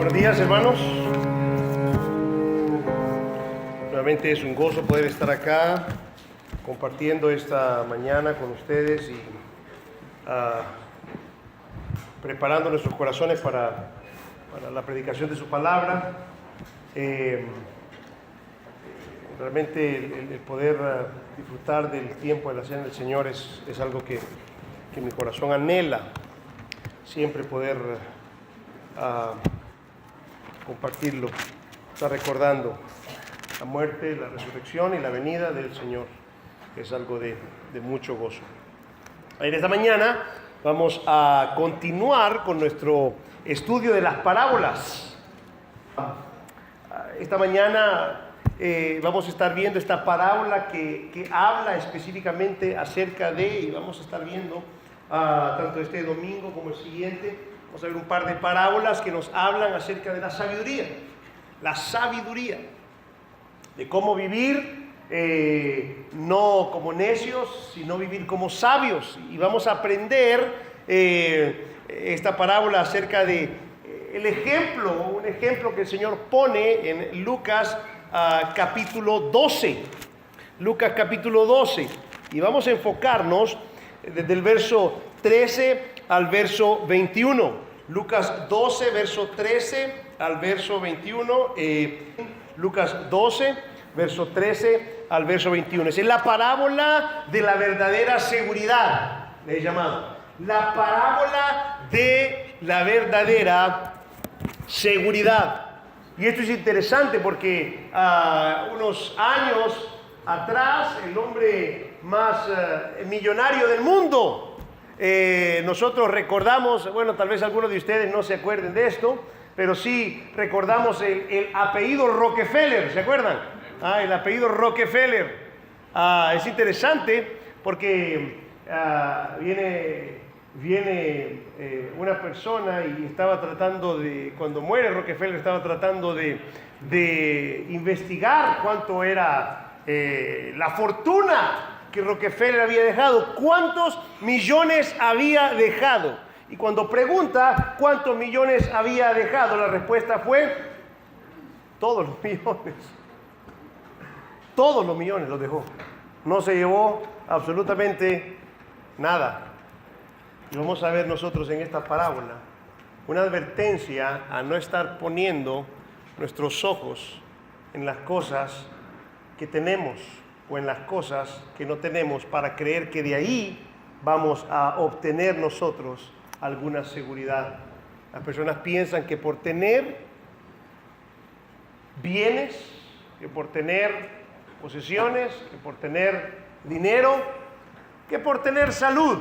Buenos días, hermanos. Nuevamente es un gozo poder estar acá compartiendo esta mañana con ustedes y preparando nuestros corazones para la predicación de su palabra. Realmente el poder disfrutar del tiempo de la cena del Señor es algo que mi corazón anhela, siempre poder compartirlo, estar recordando la muerte, la resurrección y la venida del Señor. Es algo de mucho gozo. En esta mañana vamos a continuar con nuestro estudio de las parábolas. Esta mañana vamos a estar viendo esta parábola que habla específicamente acerca de, y vamos a estar viendo tanto este domingo como el siguiente, vamos a ver un par de parábolas que nos hablan acerca de la sabiduría, de cómo vivir no como necios, sino vivir como sabios. Y vamos a aprender esta parábola acerca de un ejemplo que el Señor pone en Lucas capítulo 12. Lucas capítulo 12. Y vamos a enfocarnos desde el verso 13 al verso 21. Lucas 12, verso 13 al verso 21. Lucas 12, verso 13 al verso 21. Es la parábola de la verdadera seguridad, le he llamado. La parábola de la verdadera seguridad. Y esto es interesante porque unos años atrás, el hombre más millonario del mundo, nosotros recordamos, bueno, tal vez algunos de ustedes no se acuerden de esto, pero sí recordamos el apellido Rockefeller, ¿se acuerdan? El apellido Rockefeller. Es interesante porque viene una persona y estaba tratando cuando muere Rockefeller, estaba tratando de investigar cuánto era la fortuna que Rockefeller había dejado, cuántos millones había dejado. Y cuando pregunta cuántos millones había dejado, la respuesta fue: todos los millones. Todos los millones los dejó. No se llevó absolutamente nada. Y vamos a ver nosotros en esta parábola una advertencia a no estar poniendo nuestros ojos en las cosas que tenemos o en las cosas que no tenemos para creer que de ahí vamos a obtener nosotros alguna seguridad. Las personas piensan que por tener bienes, que por tener posesiones, que por tener dinero, que por tener salud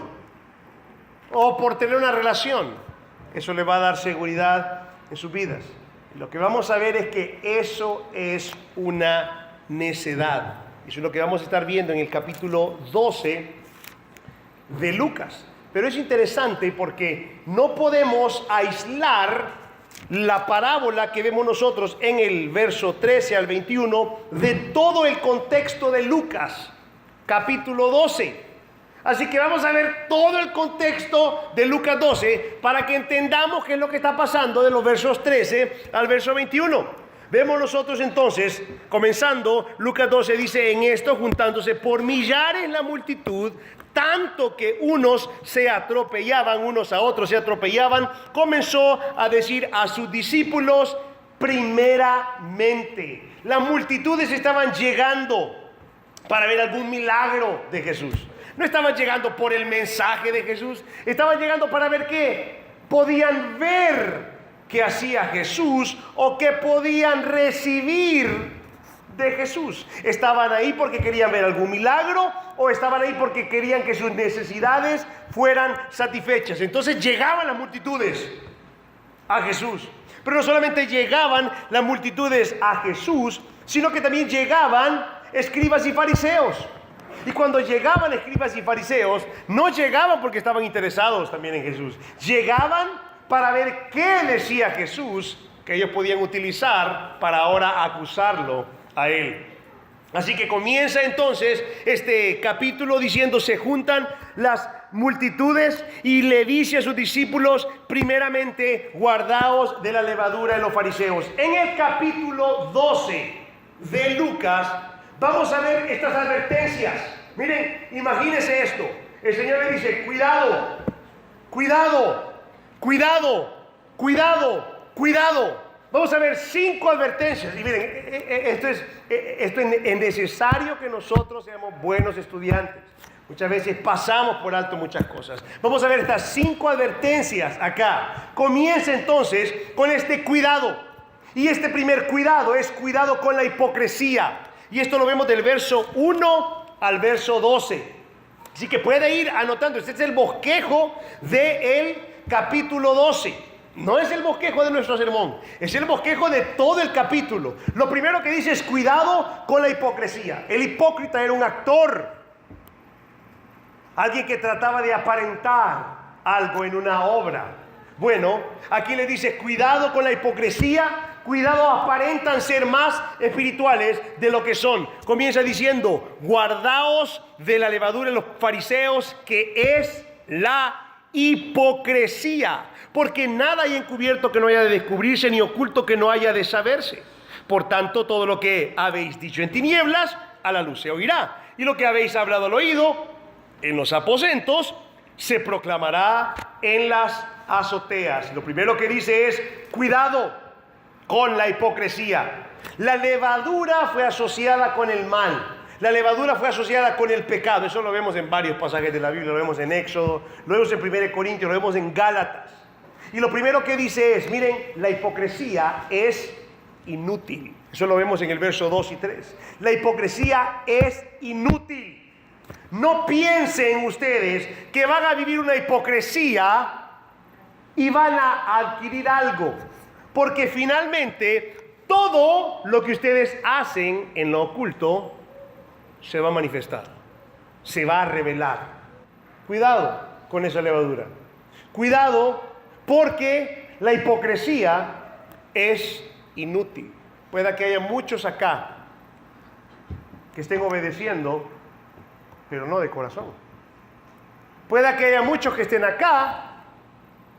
o por tener una relación, eso le va a dar seguridad en sus vidas. Y lo que vamos a ver es que eso es una necedad. Eso es lo que vamos a estar viendo en el capítulo 12 de Lucas. Pero es interesante porque no podemos aislar la parábola que vemos nosotros en el verso 13 al 21 de todo el contexto de Lucas, capítulo 12. Así que vamos a ver todo el contexto de Lucas 12 para que entendamos qué es lo que está pasando de los versos 13 al verso 21. Vemos nosotros entonces, comenzando, Lucas 12 dice: en esto, juntándose por millares la multitud, tanto que unos se atropellaban, unos a otros se atropellaban, comenzó a decir a sus discípulos primeramente. Las multitudes estaban llegando para ver algún milagro de Jesús. No estaban llegando por el mensaje de Jesús, estaban llegando para ver qué podían ver que hacía Jesús o que podían recibir de Jesús. Estaban ahí porque querían ver algún milagro o estaban ahí porque querían que sus necesidades fueran satisfechas. Entonces llegaban las multitudes a Jesús. Pero no solamente llegaban las multitudes a Jesús, sino que también llegaban escribas y fariseos. Y cuando llegaban escribas y fariseos, no llegaban porque estaban interesados también en Jesús. Llegaban para ver qué decía Jesús que ellos podían utilizar para ahora acusarlo a él. Así que comienza entonces este capítulo diciendo: se juntan las multitudes y le dice a sus discípulos, primeramente, guardaos de la levadura de los fariseos. En el capítulo 12 de Lucas vamos a ver estas advertencias. Miren, imagínense esto. El Señor le dice, cuidado, cuidado, cuidado, cuidado, cuidado. Vamos a ver 5 advertencias. Y miren, esto es necesario que nosotros seamos buenos estudiantes. Muchas veces pasamos por alto muchas cosas. Vamos a ver estas 5 advertencias acá. Comienza entonces con este cuidado. Y este primer cuidado es cuidado con la hipocresía. Y esto lo vemos del verso 1 al verso 12. Así que puede ir anotando. Este es el bosquejo del capítulo 12. No es el bosquejo de nuestro sermón, es el bosquejo de todo el capítulo. Lo primero que dice es cuidado con la hipocresía. El hipócrita era un actor, alguien que trataba de aparentar algo en una obra. Bueno, aquí le dice cuidado con la hipocresía, cuidado, aparentan ser más espirituales de lo que son. Comienza diciendo, guardaos de la levadura de los fariseos, que es la hipocresía, porque nada hay encubierto que no haya de descubrirse, ni oculto que no haya de saberse. Por tanto, todo lo que habéis dicho en tinieblas, a la luz se oirá, y lo que habéis hablado al oído en los aposentos, se proclamará en las azoteas. Lo primero que dice es, cuidado con la hipocresía. La levadura fue asociada con el mal. La levadura fue asociada con el pecado. Eso lo vemos en varios pasajes de la Biblia. Lo vemos en Éxodo, lo vemos en 1 Corintios, lo vemos en Gálatas. Y lo primero que dice es, miren, la hipocresía es inútil. Eso lo vemos en el verso 2 y 3. La hipocresía es inútil. No piensen ustedes que van a vivir una hipocresía y van a adquirir algo. Porque finalmente todo lo que ustedes hacen en lo oculto se va a manifestar, se va a revelar. Cuidado con esa levadura. Cuidado porque la hipocresía es inútil. Pueda que haya muchos acá que estén obedeciendo, pero no de corazón. Pueda que haya muchos que estén acá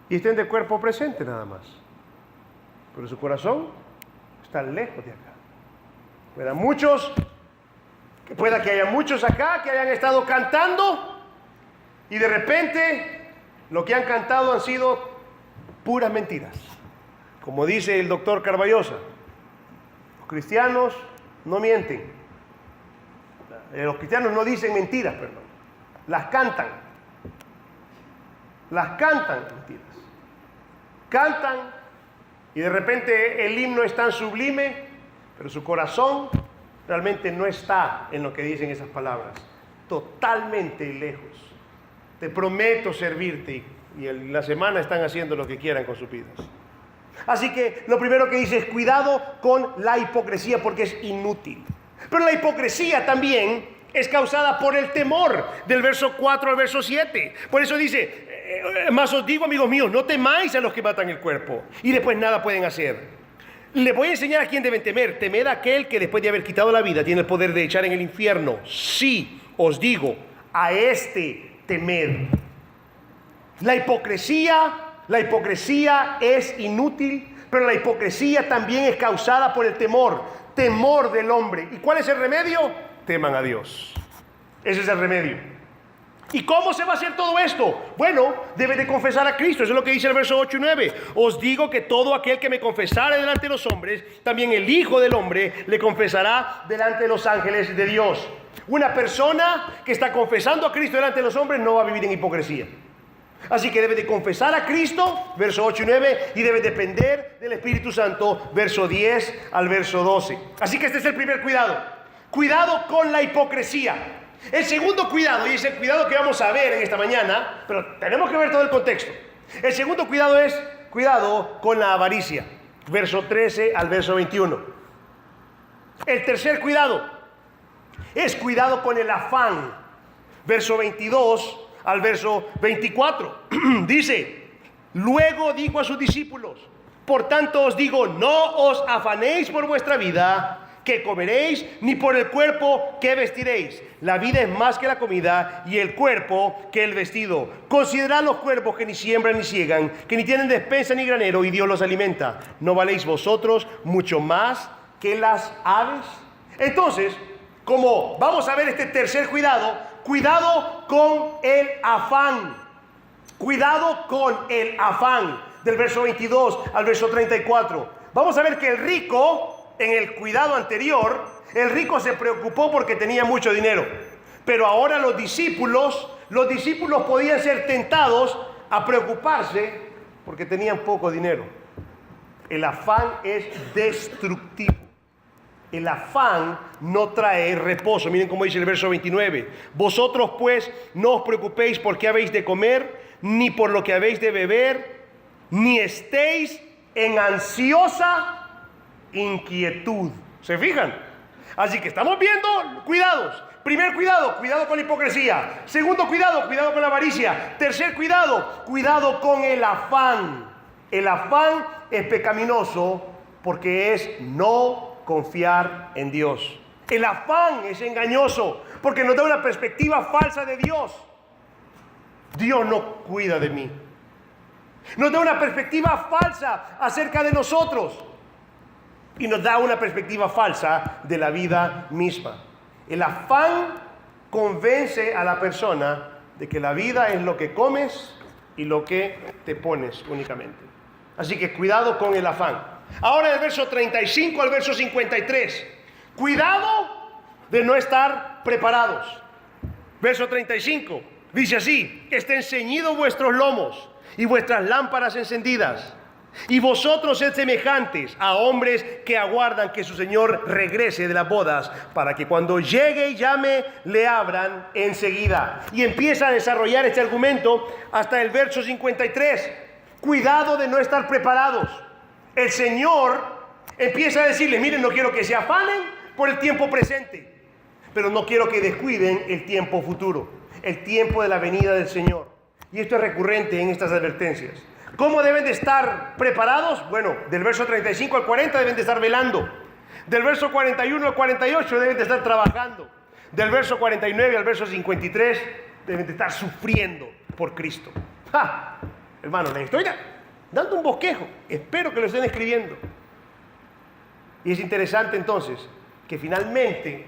y estén de cuerpo presente nada más, pero su corazón está lejos de acá. Pueda que haya muchos acá que hayan estado cantando y de repente lo que han cantado han sido puras mentiras. Como dice el doctor Carballosa, los cristianos no mienten. Los cristianos no dicen mentiras, perdón. Las cantan. Las cantan mentiras. Cantan y de repente el himno es tan sublime, pero su corazón realmente no está en lo que dicen esas palabras. Totalmente lejos. Te prometo servirte y en la semana están haciendo lo que quieran con sus vidas. Así que lo primero que dice es cuidado con la hipocresía porque es inútil. Pero la hipocresía también es causada por el temor, del verso 4 al verso 7. Por eso dice, mas os digo, amigos míos, no temáis a los que matan el cuerpo y después nada pueden hacer. Les voy a enseñar a quién deben temer. Temed a aquel que después de haber quitado la vida tiene el poder de echar en el infierno. Sí, os digo, a este temed. La hipocresía es inútil, pero la hipocresía también es causada por el temor del hombre. ¿Y cuál es el remedio? Teman a Dios. Ese es el remedio. ¿Y cómo se va a hacer todo esto? Bueno, debe de confesar a Cristo. Eso es lo que dice el verso 8 y 9. Os digo que todo aquel que me confesare delante de los hombres, también el Hijo del Hombre le confesará delante de los ángeles de Dios. Una persona que está confesando a Cristo delante de los hombres no va a vivir en hipocresía. Así que debe de confesar a Cristo, verso 8 y 9, y debe depender del Espíritu Santo, verso 10 al verso 12. Así que este es el primer cuidado. Cuidado con la hipocresía. El segundo cuidado, y es el cuidado que vamos a ver en esta mañana, pero tenemos que ver todo el contexto. El segundo cuidado es cuidado con la avaricia, verso 13 al verso 21. El tercer cuidado es cuidado con el afán, verso 22 al verso 24. Dice, luego dijo a sus discípulos, por tanto os digo, no os afanéis por vuestra vida, qué comeréis, ni por el cuerpo, qué vestiréis. La vida es más que la comida, y el cuerpo que el vestido. Considerad los cuerpos que ni siembran ni ciegan, que ni tienen despensa ni granero, y Dios los alimenta. ¿No valéis vosotros mucho más que las aves? Entonces, como vamos a ver este tercer cuidado, cuidado con el afán. Cuidado con el afán, del verso 22 al verso 34. Vamos a ver que el rico, en el cuidado anterior, el rico se preocupó porque tenía mucho dinero. Pero ahora los discípulos podían ser tentados a preocuparse porque tenían poco dinero. El afán es destructivo. El afán no trae reposo. Miren cómo dice el verso 29. Vosotros pues no os preocupéis por qué habéis de comer, ni por lo que habéis de beber, ni estéis en ansiosa inquietud. ¿Se fijan? Así que estamos viendo cuidados. Primer cuidado, cuidado con la hipocresía. Segundo cuidado, cuidado con la avaricia. Tercer cuidado, cuidado con el afán. El afán es pecaminoso porque es no confiar en Dios. El afán es engañoso porque nos da una perspectiva falsa de Dios. Dios no cuida de mí. Nos da una perspectiva falsa acerca de nosotros y nos da una perspectiva falsa de la vida misma. El afán convence a la persona de que la vida es lo que comes y lo que te pones únicamente. Así que cuidado con el afán. Ahora del verso 35 al verso 53. Cuidado de no estar preparados. Verso 35 dice así: estén ceñidos vuestros lomos y vuestras lámparas encendidas. Y vosotros sed semejantes a hombres que aguardan que su Señor regrese de las bodas, para que cuando llegue y llame, le abran enseguida. Y empieza a desarrollar este argumento hasta el verso 53. Cuidado de no estar preparados. El Señor empieza a decirles: miren, no quiero que se afanen por el tiempo presente, pero no quiero que descuiden el tiempo futuro, el tiempo de la venida del Señor. Y esto es recurrente en estas advertencias. ¿Cómo deben de estar preparados? Bueno, del verso 35 al 40 deben de estar velando. Del verso 41 al 48 deben de estar trabajando. Del verso 49 al verso 53 deben de estar sufriendo por Cristo. ¡Ja! Hermano, les estoy dando un bosquejo. Espero que lo estén escribiendo. Y es interesante entonces que finalmente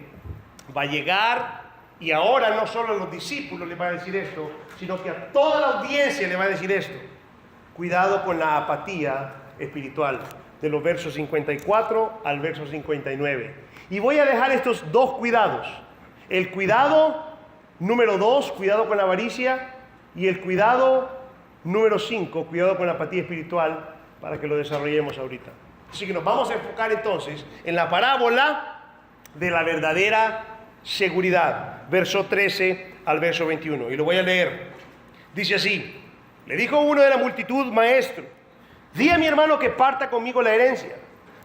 va a llegar, y ahora no solo a los discípulos les va a decir esto, sino que a toda la audiencia le va a decir esto. Cuidado con la apatía espiritual, de los versos 54 al verso 59. Y voy a dejar estos dos cuidados. El cuidado número 2, cuidado con la avaricia, y el cuidado número 5, cuidado con la apatía espiritual, para que lo desarrollemos ahorita. Así que nos vamos a enfocar entonces en la parábola de la verdadera seguridad, verso 13 al verso 21. Y lo voy a leer. Dice así: le dijo uno de la multitud: maestro, di a mi hermano que parta conmigo la herencia.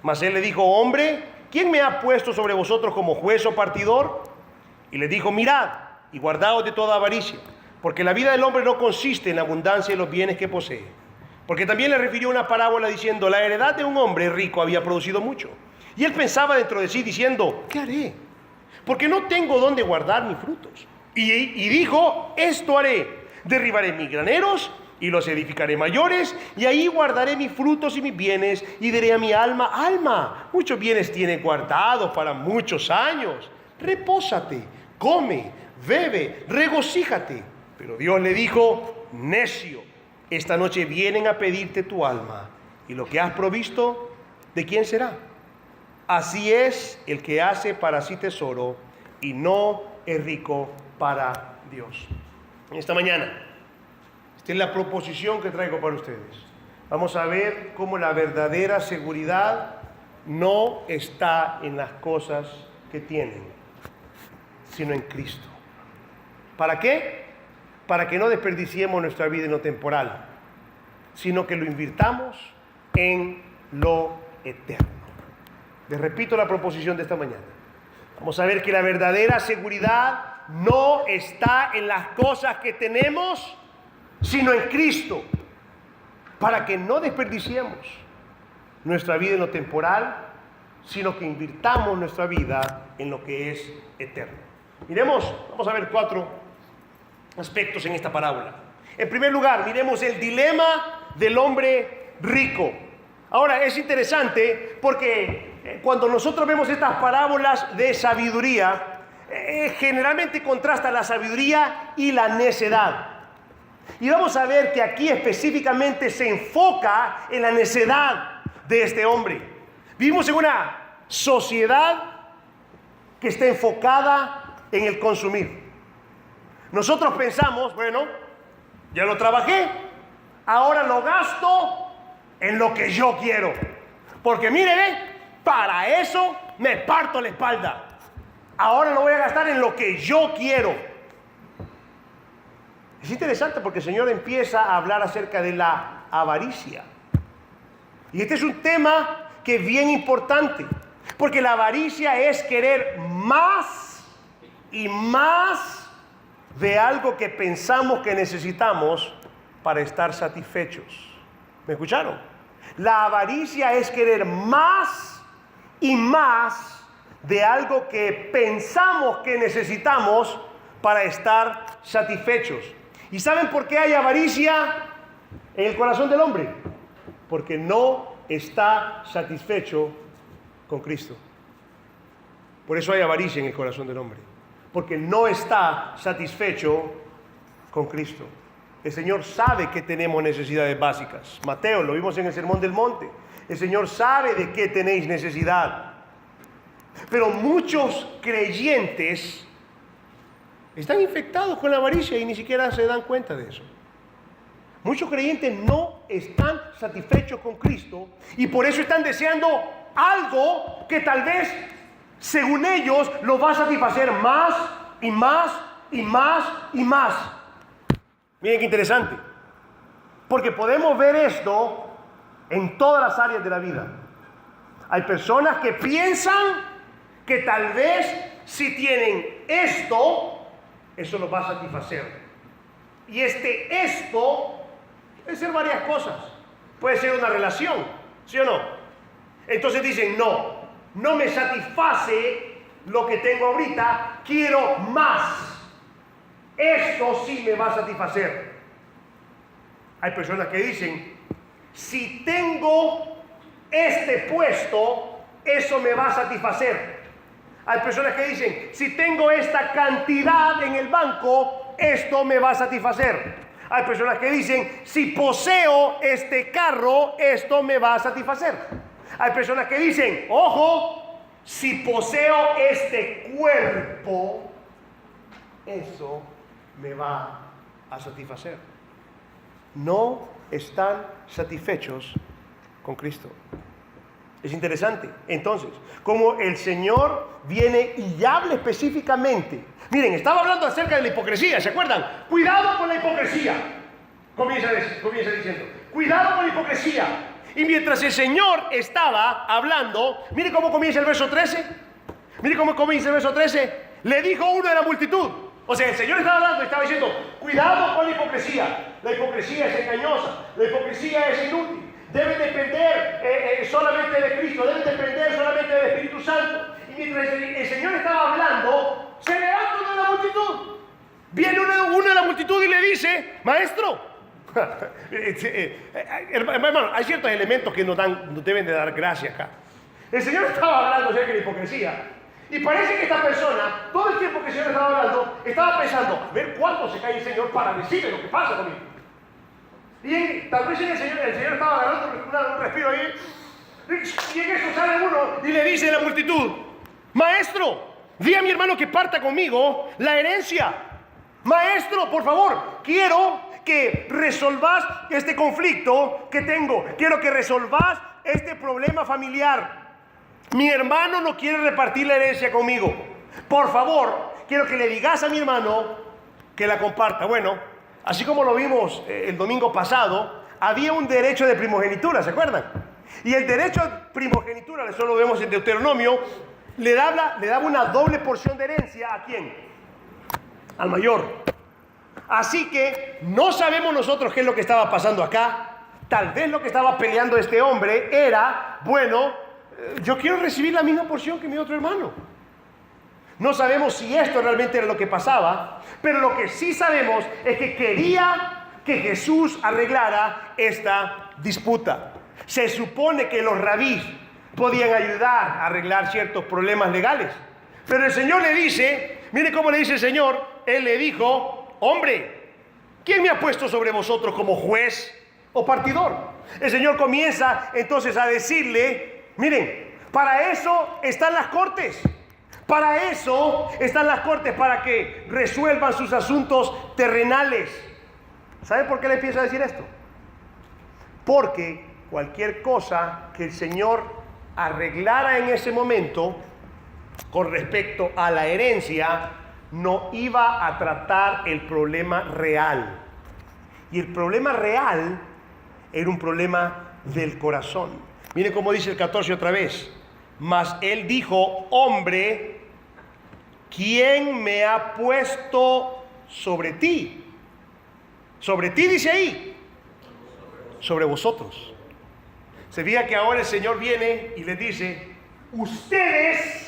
Mas él le dijo: hombre, ¿quién me ha puesto sobre vosotros como juez o partidor? Y le dijo: mirad y guardaos de toda avaricia, porque la vida del hombre no consiste en la abundancia de los bienes que posee. Porque también le refirió una parábola diciendo: la heredad de un hombre rico había producido mucho. Y él pensaba dentro de sí diciendo: ¿qué haré? Porque no tengo dónde guardar mis frutos. Y dijo: esto haré: derribaré mis graneros y los edificaré mayores, y ahí guardaré mis frutos y mis bienes, y diré a mi alma: alma, muchos bienes tienes guardados para muchos años. Repósate, come, bebe, regocíjate. Pero Dios le dijo: necio, esta noche vienen a pedirte tu alma, y lo que has provisto, ¿de quién será? Así es el que hace para sí tesoro y no es rico para Dios. En esta mañana, esta es la proposición que traigo para ustedes. Vamos a ver cómo la verdadera seguridad no está en las cosas que tienen, sino en Cristo. ¿Para qué? Para que no desperdiciemos nuestra vida en lo temporal, sino que lo invirtamos en lo eterno. Les repito la proposición de esta mañana. Vamos a ver que la verdadera seguridad no está en las cosas que tenemos, sino en Cristo, para que no desperdiciemos nuestra vida en lo temporal, sino que invirtamos nuestra vida en lo que es eterno. Vamos a ver 4 aspectos en esta parábola. En primer lugar, miremos el dilema del hombre rico. Ahora, es interesante porque cuando nosotros vemos estas parábolas de sabiduría, generalmente contrasta la sabiduría y la necedad. Y vamos a ver que aquí específicamente se enfoca en la necedad de este hombre. Vivimos en una sociedad que está enfocada en el consumir. Nosotros pensamos, bueno, ya lo trabajé, ahora lo gasto en lo que yo quiero. Porque mire, para eso me parto la espalda. Ahora lo voy a gastar en lo que yo quiero. Es interesante porque el Señor empieza a hablar acerca de la avaricia. Y este es un tema que es bien importante, porque la avaricia es querer más y más de algo que pensamos que necesitamos para estar satisfechos. ¿Me escucharon? La avaricia es querer más y más de algo que pensamos que necesitamos para estar satisfechos. ¿Y saben por qué hay avaricia en el corazón del hombre? Porque no está satisfecho con Cristo. Por eso hay avaricia en el corazón del hombre. Porque no está satisfecho con Cristo. El Señor sabe que tenemos necesidades básicas. Mateo, lo vimos en el Sermón del Monte. El Señor sabe de qué tenéis necesidad. Pero muchos creyentes están infectados con la avaricia y ni siquiera se dan cuenta de eso. Muchos creyentes no están satisfechos con Cristo y por eso están deseando algo que tal vez, según ellos, los va a satisfacer más y más y más y más. Miren qué interesante, porque podemos ver esto en todas las áreas de la vida. Hay personas que piensan que tal vez si tienen esto, eso los va a satisfacer. Y esto puede ser varias cosas. Puede ser una relación, ¿sí o no? Entonces dicen, no me satisface lo que tengo ahorita, quiero más. Esto sí me va a satisfacer. Hay personas que dicen, si tengo este puesto, eso me va a satisfacer. Hay personas que dicen, si tengo esta cantidad en el banco, esto me va a satisfacer. Hay personas que dicen, si poseo este carro, esto me va a satisfacer. Hay personas que dicen, ojo, si poseo este cuerpo, eso me va a satisfacer. No están satisfechos con Cristo. Es interesante, entonces, como el Señor viene y habla específicamente. Miren, estaba hablando acerca de la hipocresía, ¿se acuerdan? Cuidado con la hipocresía. Comienza diciendo, cuidado con la hipocresía. Y mientras el Señor estaba hablando, mire cómo comienza el verso 13. Mire cómo comienza el verso 13. Le dijo uno de la multitud. O sea, el Señor estaba hablando y estaba diciendo, cuidado con la hipocresía. La hipocresía es engañosa, la hipocresía es inútil. Deben depender solamente de Cristo, deben depender solamente del Espíritu Santo. Y mientras el Señor estaba hablando, se levanta uno de la multitud. Viene uno de la multitud y le dice, maestro, hermano, hay ciertos elementos que nos deben de dar gracia acá. El Señor estaba hablando acerca de la hipocresía. Y parece que esta persona, todo el tiempo que el Señor estaba hablando, estaba pensando, a ver cuánto se cae el Señor para decirle lo que pasa conmigo. Y tal vez el Señor estaba agarrando un respiro ahí. Y en eso sale uno y le dice a la multitud, maestro, di a mi hermano que parta conmigo la herencia. Maestro, por favor, quiero que resolvas este conflicto que tengo. Quiero que resolvas este problema familiar. Mi hermano no quiere repartir la herencia conmigo. Por favor, quiero que le digas a mi hermano que la comparta. Bueno, así como lo vimos el domingo pasado, había un derecho de primogenitura, ¿se acuerdan? Y el derecho de primogenitura, eso lo vemos en Deuteronomio, le daba una doble porción de herencia ¿a quién? Al mayor. Así que no sabemos nosotros qué es lo que estaba pasando acá. Tal vez lo que estaba peleando este hombre era, bueno, yo quiero recibir la misma porción que mi otro hermano. No sabemos si esto realmente era lo que pasaba, pero lo que sí sabemos es que quería que Jesús arreglara esta disputa. Se supone que los rabís podían ayudar a arreglar ciertos problemas legales, pero el Señor le dice, mire cómo le dice el Señor, Él le dijo, hombre, ¿quién me ha puesto sobre vosotros como juez o partidor? El Señor comienza entonces a decirle, miren, para eso están las cortes. Para eso están las cortes, para que resuelvan sus asuntos terrenales. ¿Saben por qué le empieza a decir esto? Porque cualquier cosa que el Señor arreglara en ese momento con respecto a la herencia no iba a tratar el problema real. Y el problema real era un problema del corazón. Miren cómo dice el 14 otra vez. Mas él dijo, hombre, ¿quién me ha puesto sobre ti? Sobre ti dice ahí. Sobre vosotros. Se fija que ahora el Señor viene y les dice, ustedes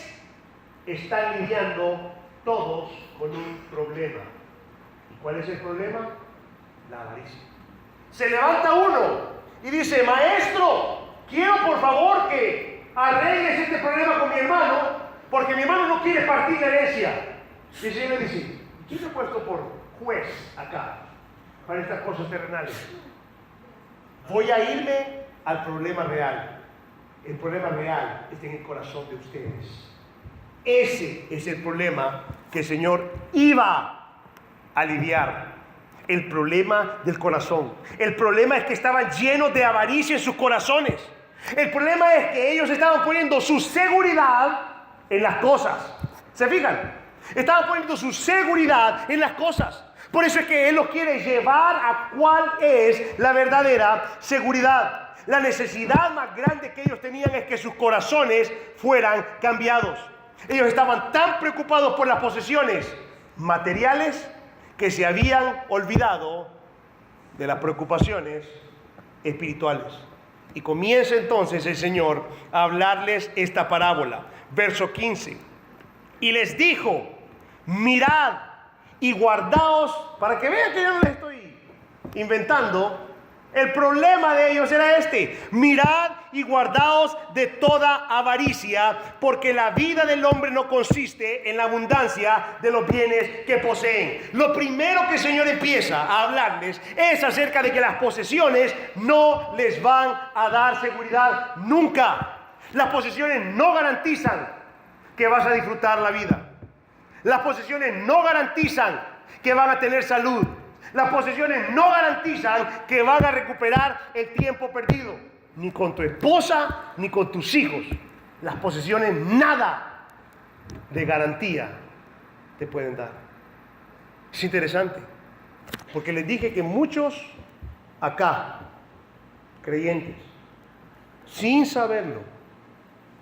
están lidiando todos con un problema. ¿Y cuál es el problema? La avaricia. Se levanta uno y dice, maestro, quiero por favor que arregles este problema con mi hermano, porque mi hermano no quiere partir la herencia. Y el Señor le dice, ¿quién te ha puesto por juez acá para estas cosas terrenales? Voy a irme al problema real. El problema real está en el corazón de ustedes. Ese es el problema que el Señor iba a lidiar. El problema del corazón. El problema es que estaban llenos de avaricia en sus corazones. El problema es que ellos estaban poniendo su seguridad en las cosas. ¿Se fijan? Estaban poniendo su seguridad en las cosas. Por eso es que Él los quiere llevar a cuál es la verdadera seguridad. La necesidad más grande que ellos tenían es que sus corazones fueran cambiados. Ellos estaban tan preocupados por las posesiones materiales que se habían olvidado de las preocupaciones espirituales. Y comienza entonces el Señor a hablarles esta parábola. Verso 15. Y les dijo, mirad y guardaos, para que vean que yo no les estoy inventando. El problema de ellos era este: mirad y guardaos de toda avaricia, porque la vida del hombre no consiste en la abundancia de los bienes que poseen. Lo primero que el Señor empieza a hablarles es acerca de que las posesiones no les van a dar seguridad nunca. Las posesiones no garantizan que vas a disfrutar la vida. Las posesiones no garantizan que van a tener salud. Las posesiones no garantizan que van a recuperar el tiempo perdido, ni con tu esposa, ni con tus hijos. Las posesiones nada de garantía te pueden dar. Es interesante, porque les dije que muchos acá, creyentes, sin saberlo,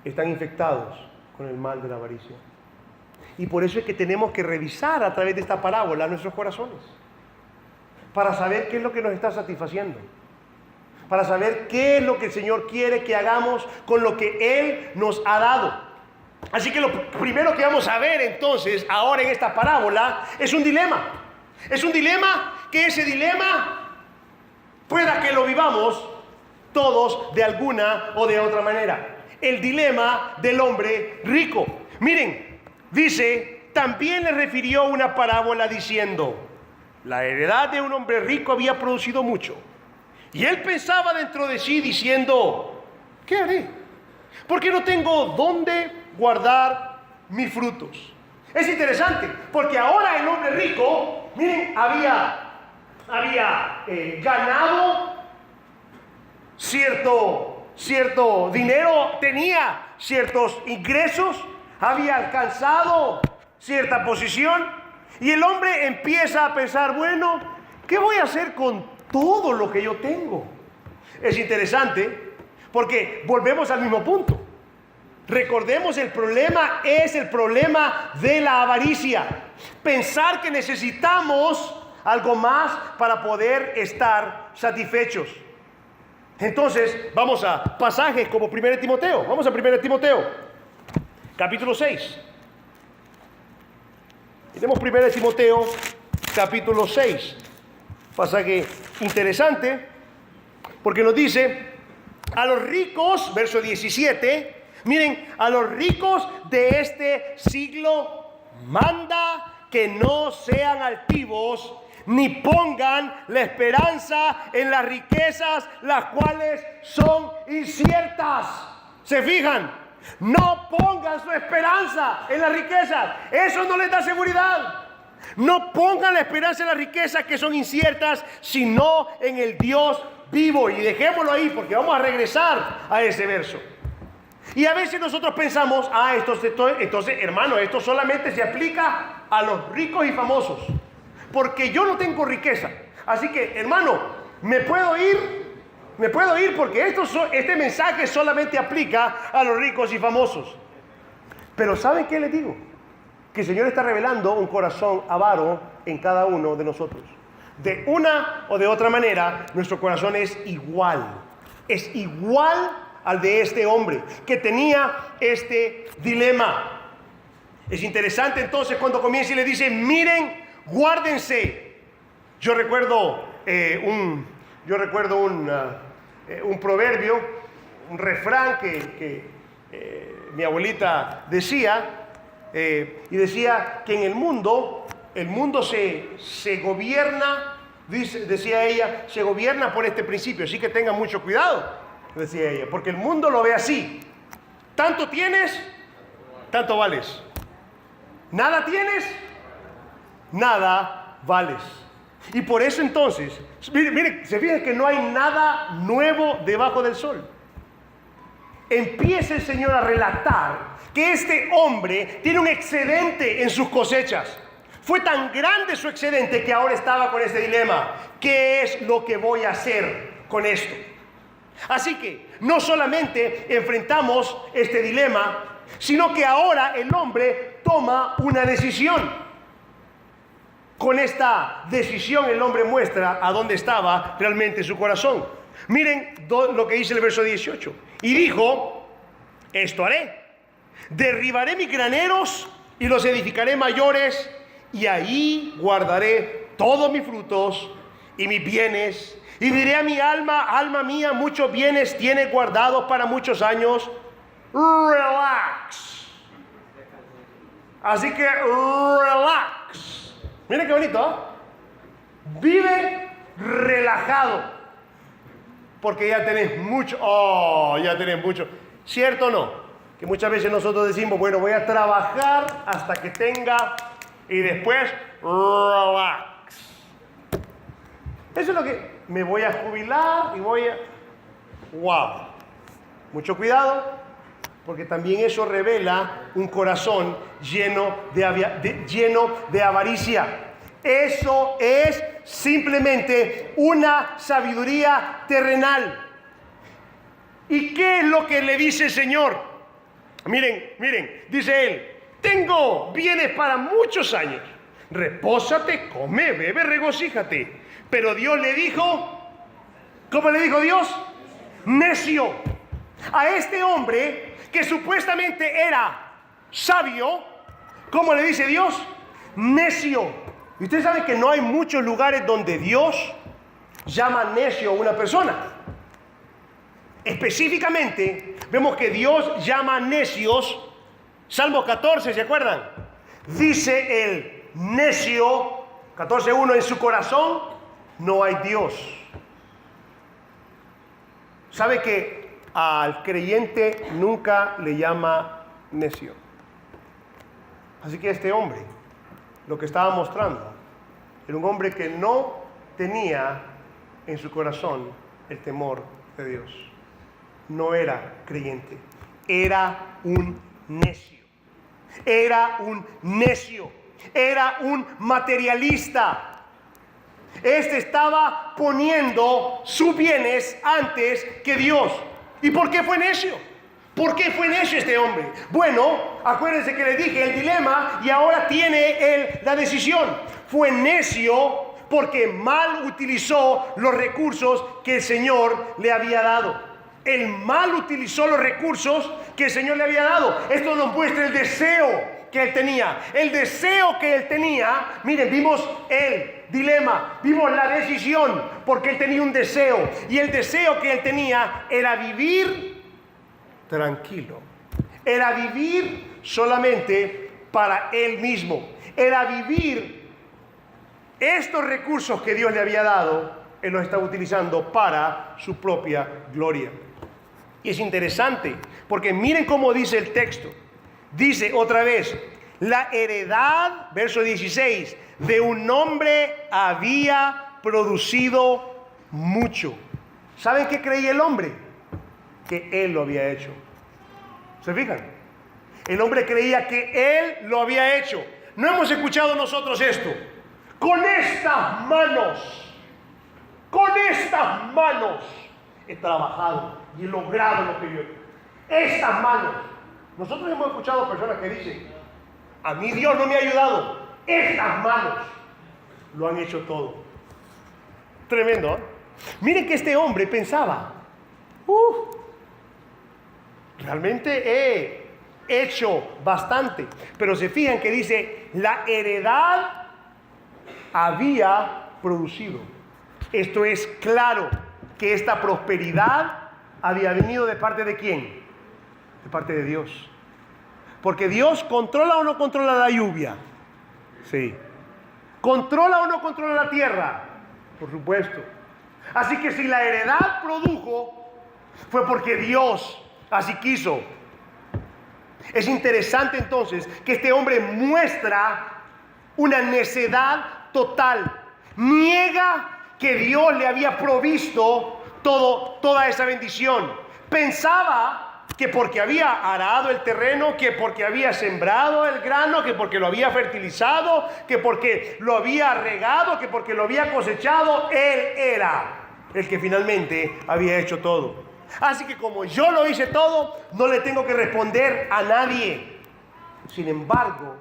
están infectados con el mal de la avaricia. Y por eso es que tenemos que revisar a través de esta parábola nuestros corazones, para saber qué es lo que nos está satisfaciendo, para saber qué es lo que el Señor quiere que hagamos con lo que Él nos ha dado. Así que lo primero que vamos a ver entonces ahora en esta parábola es un dilema. Es un dilema que ese dilema pueda que lo vivamos todos de alguna o de otra manera. El dilema del hombre rico. Miren, dice, también le refirió una parábola diciendo: la heredad de un hombre rico había producido mucho. Y él pensaba dentro de sí diciendo: ¿qué haré? Porque no tengo dónde guardar mis frutos. Es interesante, porque ahora el hombre rico, miren, había ganado cierto dinero, tenía ciertos ingresos, había alcanzado cierta posición. Y el hombre empieza a pensar, bueno, ¿qué voy a hacer con todo lo que yo tengo? Es interesante porque volvemos al mismo punto. Recordemos, el problema es el problema de la avaricia. Pensar que necesitamos algo más para poder estar satisfechos. Entonces, vamos a pasajes como 1 Timoteo. Vamos a 1 Timoteo, capítulo 6. Tenemos 1 Timoteo, capítulo 6. Pasaje interesante, porque nos dice, a los ricos, verso 17, miren, a los ricos de este siglo manda que no sean altivos, ni pongan la esperanza en las riquezas, las cuales son inciertas. ¿Se fijan? No pongan su esperanza en las riquezas. Eso no les da seguridad. No pongan la esperanza en las riquezas que son inciertas, sino en el Dios vivo. Y dejémoslo ahí porque vamos a regresar a ese verso. Y a veces nosotros pensamos, entonces hermano, esto solamente se aplica a los ricos y famosos, porque yo no tengo riqueza. Así que, hermano, me puedo ir porque este mensaje solamente aplica a los ricos y famosos. Pero ¿saben qué les digo? Que el Señor está revelando un corazón avaro en cada uno de nosotros. De una o de otra manera, nuestro corazón es igual al de este hombre que tenía este dilema. Es interesante entonces cuando comienza y le dice, miren, guárdense. Yo recuerdo un proverbio, un refrán que mi abuelita decía, y decía que en el mundo se gobierna, decía ella, se gobierna por este principio, así que tengan mucho cuidado, decía ella, porque el mundo lo ve así: tanto tienes, tanto vales; nada tienes, nada vales. Y por eso entonces, miren, se fijan que no hay nada nuevo debajo del sol. Empieza el Señor a relatar que este hombre tiene un excedente en sus cosechas. Fue tan grande su excedente que ahora estaba con este dilema: ¿qué es lo que voy a hacer con esto? Así que no solamente enfrentamos este dilema, sino que ahora el hombre toma una decisión. Con esta decisión el hombre muestra a dónde estaba realmente su corazón. Miren lo que dice el verso 18. Y dijo, esto haré: derribaré mis graneros y los edificaré mayores, y ahí guardaré todos mis frutos y mis bienes. Y diré a mi alma, alma mía, muchos bienes tienes guardados para muchos años. Relax. Así que relax. Miren qué bonito, ¿eh? Vive relajado, porque ya tenés mucho. Ya tenés mucho. ¿Cierto o no? Que muchas veces nosotros decimos, bueno, voy a trabajar hasta que tenga, y después relax. Eso es lo que me voy a jubilar y voy a... ¡Wow! Mucho cuidado, porque también eso revela un corazón lleno de avaricia. Eso es simplemente una sabiduría terrenal. ¿Y qué es lo que le dice el Señor? Miren, dice él: tengo bienes para muchos años. Repósate, come, bebe, regocíjate. Pero Dios le dijo, ¿cómo le dijo Dios? Necio. A este hombre que supuestamente era sabio, ¿cómo le dice Dios? Necio. Y usted sabe que no hay muchos lugares donde Dios llama necio a una persona. Específicamente, vemos que Dios llama necios. Salmo 14, ¿se acuerdan? Dice el necio, 14:1, en su corazón no hay Dios. ¿Sabe que al creyente nunca le llama necio? Así que este hombre, lo que estaba mostrando, era un hombre que no tenía en su corazón el temor de Dios. No era creyente, era un necio. Era un necio, era un materialista. Este estaba poniendo sus bienes antes que Dios. ¿Y por qué fue necio? ¿Por qué fue necio este hombre? Bueno, acuérdense que le dije el dilema y ahora tiene él la decisión. Fue necio porque mal utilizó los recursos que el Señor le había dado. Él mal utilizó los recursos que el Señor le había dado. Esto nos muestra el deseo que él tenía. El deseo que él tenía. Miren, vimos el dilema, vimos la decisión, porque él tenía un deseo. Y el deseo que él tenía era vivir tranquilo. Era vivir solamente para él mismo. Era vivir estos recursos que Dios le había dado. Él los estaba utilizando para su propia gloria. Y es interesante, porque miren cómo dice el texto. Dice otra vez, la heredad, verso 16, de un hombre había producido mucho. ¿Saben qué creía el hombre? Que él lo había hecho. ¿Se fijan? El hombre creía que él lo había hecho. No hemos escuchado nosotros esto. Con estas manos he trabajado y he logrado lo que yo. Estas manos. Nosotros hemos escuchado personas que dicen, a mí Dios no me ha ayudado. Estas manos lo han hecho todo. Tremendo, ¿eh? Miren que este hombre pensaba, realmente he hecho bastante. Pero se fijan que dice, la heredad había producido. Esto es claro que esta prosperidad había venido de parte de ¿quién? De parte de Dios. Porque Dios controla o no controla la lluvia. Sí. ¿Controla o no controla la tierra? Por supuesto. Así que si la heredad produjo, fue porque Dios así quiso. Es interesante entonces que este hombre muestra una necedad total. Niega que Dios le había provisto toda esa bendición. Pensaba que porque había arado el terreno, que porque había sembrado el grano, que porque lo había fertilizado, que porque lo había regado, que porque lo había cosechado, él era el que finalmente había hecho todo. Así que como yo lo hice todo, no le tengo que responder a nadie. Sin embargo,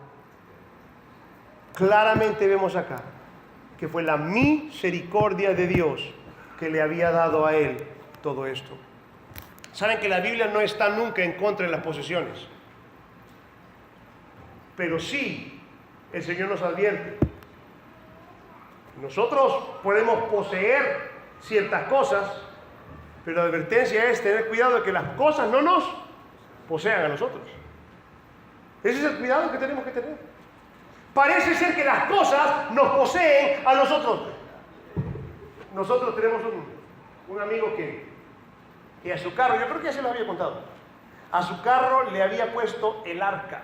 claramente vemos acá que fue la misericordia de Dios que le había dado a él todo esto. Saben que la Biblia no está nunca en contra de las posesiones. Pero sí, el Señor nos advierte. Nosotros podemos poseer ciertas cosas, pero la advertencia es tener cuidado de que las cosas no nos posean a nosotros. Ese es el cuidado que tenemos que tener. Parece ser que las cosas nos poseen a nosotros. Nosotros tenemos un amigo que a su carro, yo creo que ya se lo había contado, a su carro le había puesto el arca.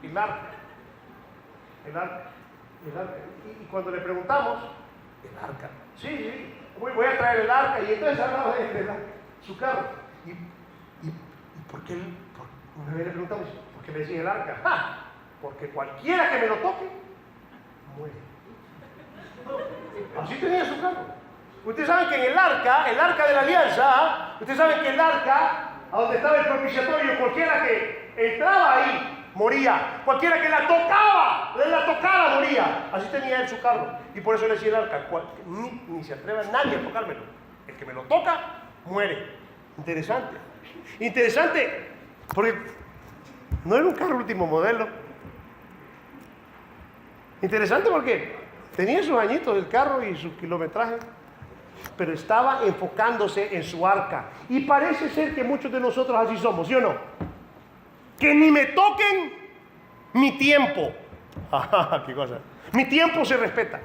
El arca. Y cuando le preguntamos, el arca. Sí, voy a traer el arca. Y entonces hablaba de su carro. ¿Y por qué? Una vez le preguntamos, ¿por qué le decía el arca? ¡Ja! Porque cualquiera que me lo toque, muere. Así tenía su carro. Ustedes saben que en el arca de la alianza, ustedes saben que el arca, a donde estaba el propiciatorio, cualquiera que entraba ahí, moría. Cualquiera que la tocara, moría. Así tenía él su carro. Y por eso le decía el arca, ni se atreve nadie a tocármelo. El que me lo toca, muere. Interesante. Interesante, porque no era un carro último modelo. Interesante porque tenía sus añitos el carro y su kilometraje, pero estaba enfocándose en su arca. Y parece ser que muchos de nosotros así somos, ¿sí o no? Que ni me toquen mi tiempo. ¿Qué cosa? Mi tiempo se respeta.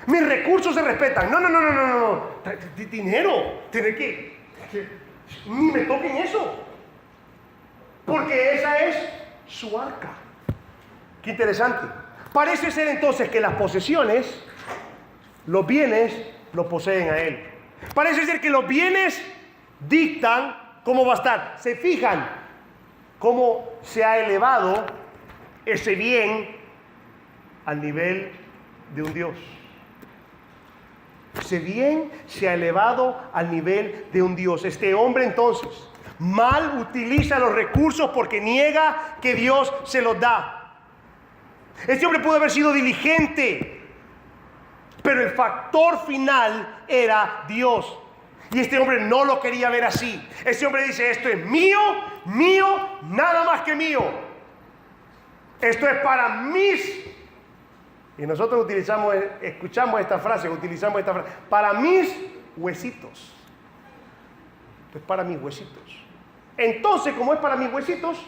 Mis recursos se respetan. No. Dinero. Tiene que ni me toquen eso. Porque esa es su arca. Qué interesante. Parece ser entonces que las posesiones, los bienes, lo poseen a él. Parece ser que los bienes dictan cómo va a estar. ¿Se fijan cómo se ha elevado ese bien al nivel de un Dios? Ese bien se ha elevado al nivel de un Dios. Este hombre entonces mal utiliza los recursos porque niega que Dios se los da. Este hombre pudo haber sido diligente pero el factor final era Dios. Y este hombre no lo quería ver así. Este hombre dice, esto es mío, mío, nada más que mío. Esto es para mis... Y nosotros escuchamos esta frase, utilizamos esta frase, para mis huesitos. Esto es para mis huesitos. Entonces, como es para mis huesitos,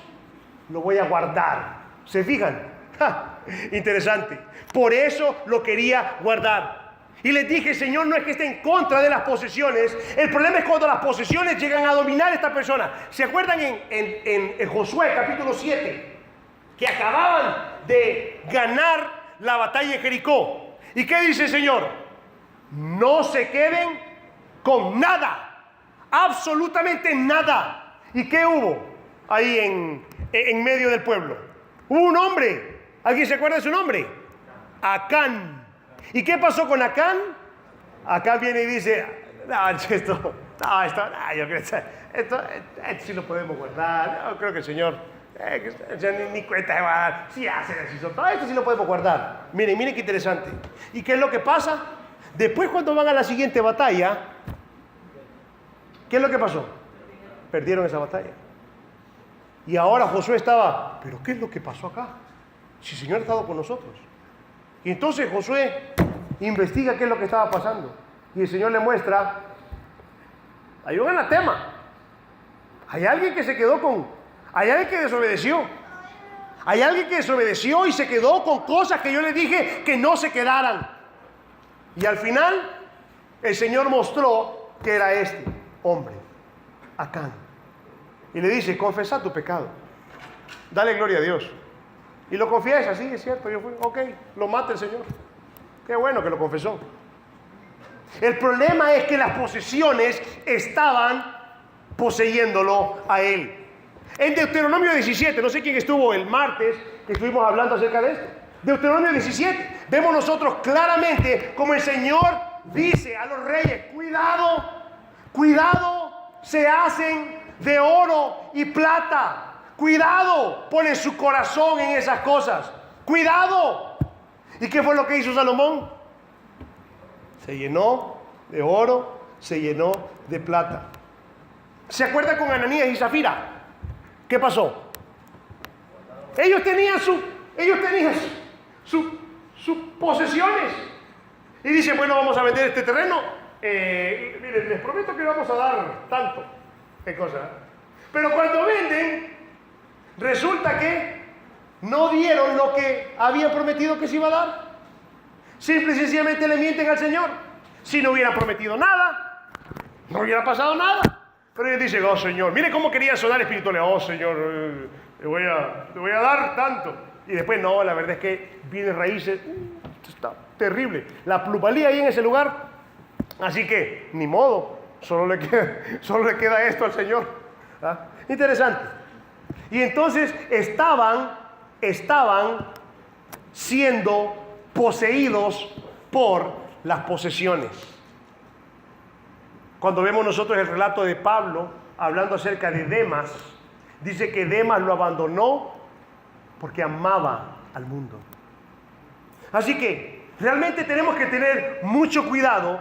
lo voy a guardar. ¿Se fijan? ¡Ja! Interesante. Por eso lo quería guardar. Y les dije, Señor, no es que esté en contra de las posesiones. El problema es cuando las posesiones llegan a dominar a esta persona. ¿Se acuerdan en Josué capítulo 7? Que acababan de ganar la batalla de Jericó. ¿Y qué dice el Señor? No se queden con nada. Absolutamente nada. ¿Y qué hubo ahí en medio del pueblo? Hubo un hombre. ¿Alguien se acuerda de su nombre? Acán. ¿Y qué pasó con Acán? Acán viene y dice, esto sí lo podemos guardar. Yo creo que el Señor ni cuenta se va a dar. Sí hace todo esto, sí lo podemos guardar. Miren qué interesante. ¿Y qué es lo que pasa? Después, cuando van a la siguiente batalla, ¿qué es lo que pasó? Perdieron esa batalla. Y ahora Josué estaba, ¿pero qué es lo que pasó acá? Si el Señor ha estado con nosotros. Y entonces Josué investiga qué es lo que estaba pasando. Y el Señor le muestra, hay un anatema. Hay alguien que se quedó hay alguien que desobedeció. Hay alguien que desobedeció y se quedó con cosas que yo le dije que no se quedaran. Y al final, el Señor mostró que era este hombre, Acán. Y le dice, confesa tu pecado. Dale gloria a Dios. Y lo confiesa, sí, es cierto. Yo fui, ok, lo mata el Señor. Qué bueno que lo confesó. El problema es que las posesiones estaban poseyéndolo a él. En Deuteronomio 17, no sé quién estuvo el martes que estuvimos hablando acerca de esto. Deuteronomio 17, vemos nosotros claramente como el Señor dice a los reyes, cuidado, se hacen de oro y plata. Cuidado, ponen su corazón en esas cosas. Cuidado. ¿Y qué fue lo que hizo Salomón? Se llenó de oro, se llenó de plata. ¿Se acuerda con Ananías y Zafira? ¿Qué pasó? Ellos tenían sus posesiones. Y dicen, bueno, vamos a vender este terreno. Miren, les prometo que vamos a dar tanto. ¿Qué cosa? Pero cuando venden, resulta que no dieron lo que habían prometido que se iba a dar. Simple y sencillamente le mienten al Señor. Si no hubieran prometido nada, no hubiera pasado nada. Pero ellos dicen, oh Señor, mire cómo quería sonar espiritual. Oh Señor, le voy a dar tanto. Y después no, la verdad es que viene raíces. Esto está terrible. La plusvalía ahí en ese lugar. Así que, ni modo, solo le queda esto al Señor. ¿Ah? Interesante. Y entonces estaban siendo poseídos por las posesiones. Cuando vemos nosotros el relato de Pablo hablando acerca de Demas, dice que Demas lo abandonó porque amaba al mundo. Así que realmente tenemos que tener mucho cuidado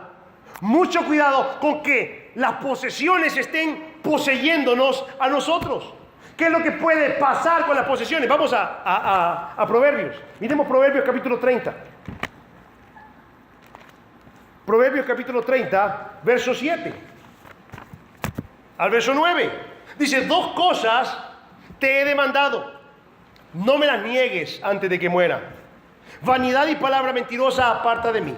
con que las posesiones estén poseyéndonos a nosotros. ¿Qué es lo que puede pasar con las posesiones? Vamos a Proverbios. Miremos Proverbios capítulo 30. Proverbios capítulo 30, verso 7 al verso 9. Dice, 2 cosas te he demandado. No me las niegues antes de que muera. Vanidad y palabra mentirosa aparta de mí.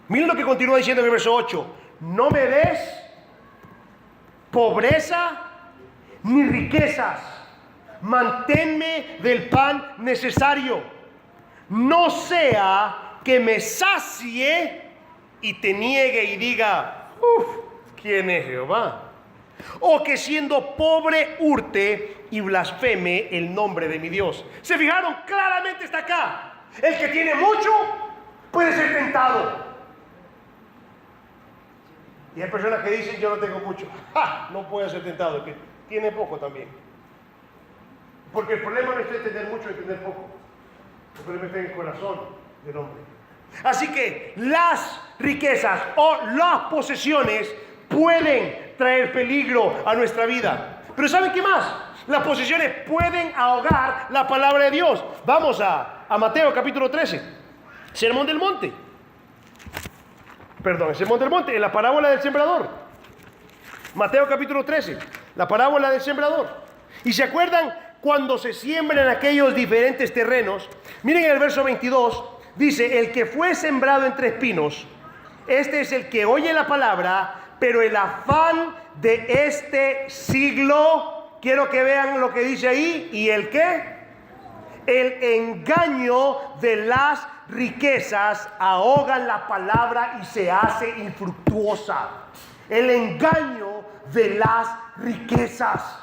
Miren lo que continúa diciendo en el verso 8. No me des pobreza ni riquezas. Manténme del pan necesario. No sea que me sacie y te niegue y diga, ¿quién es Jehová? O que siendo pobre hurte y blasfeme el nombre de mi Dios. ¿Se fijaron? Claramente está acá. El que tiene mucho puede ser tentado. Y hay personas que dicen, yo no tengo mucho. No puede ser tentado. El que tiene poco también. Porque el problema no está en tener mucho y tener poco. El problema está en el corazón del hombre. Así que las riquezas o las posesiones pueden traer peligro a nuestra vida. Pero ¿saben qué más? Las posesiones pueden ahogar la palabra de Dios. Vamos a Mateo capítulo 13. Sermón del Monte. Perdón, el Sermón del Monte, en la parábola del sembrador. Mateo capítulo 13, la parábola del sembrador. ¿Y se acuerdan cuando se siembran aquellos diferentes terrenos? Miren el verso 22, dice: el que fue sembrado entre espinos, este es el que oye la palabra, pero el afán de este siglo, quiero que vean lo que dice ahí, ¿y el qué? El engaño de las riquezas ahogan la palabra y se hace infructuosa. El engaño de las riquezas.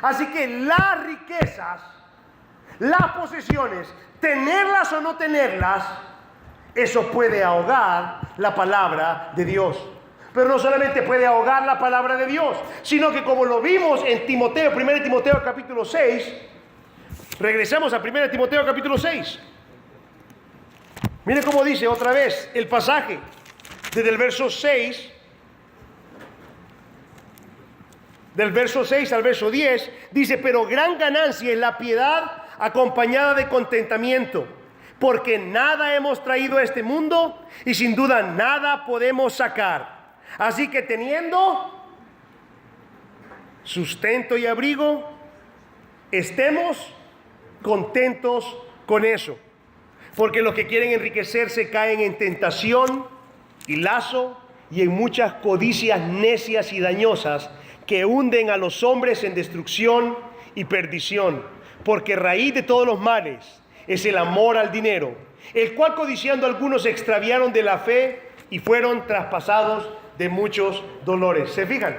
Así que las riquezas, las posesiones, tenerlas o no tenerlas, eso puede ahogar la palabra de Dios. Pero no solamente puede ahogar la palabra de Dios, sino que como lo vimos en Timoteo, 1 Timoteo capítulo 6, regresamos a 1 Timoteo capítulo 6. Mire cómo dice otra vez el pasaje, desde el verso 6, del verso 6 al verso 10, dice: pero gran ganancia es la piedad acompañada de contentamiento, porque nada hemos traído a este mundo y sin duda nada podemos sacar. Así que teniendo sustento y abrigo, estemos contentos con eso. Porque los que quieren enriquecerse caen en tentación y lazo y en muchas codicias necias y dañosas que hunden a los hombres en destrucción y perdición. Porque raíz de todos los males es el amor al dinero, el cual codiciando algunos se extraviaron de la fe y fueron traspasados de muchos dolores. ¿Se fijan?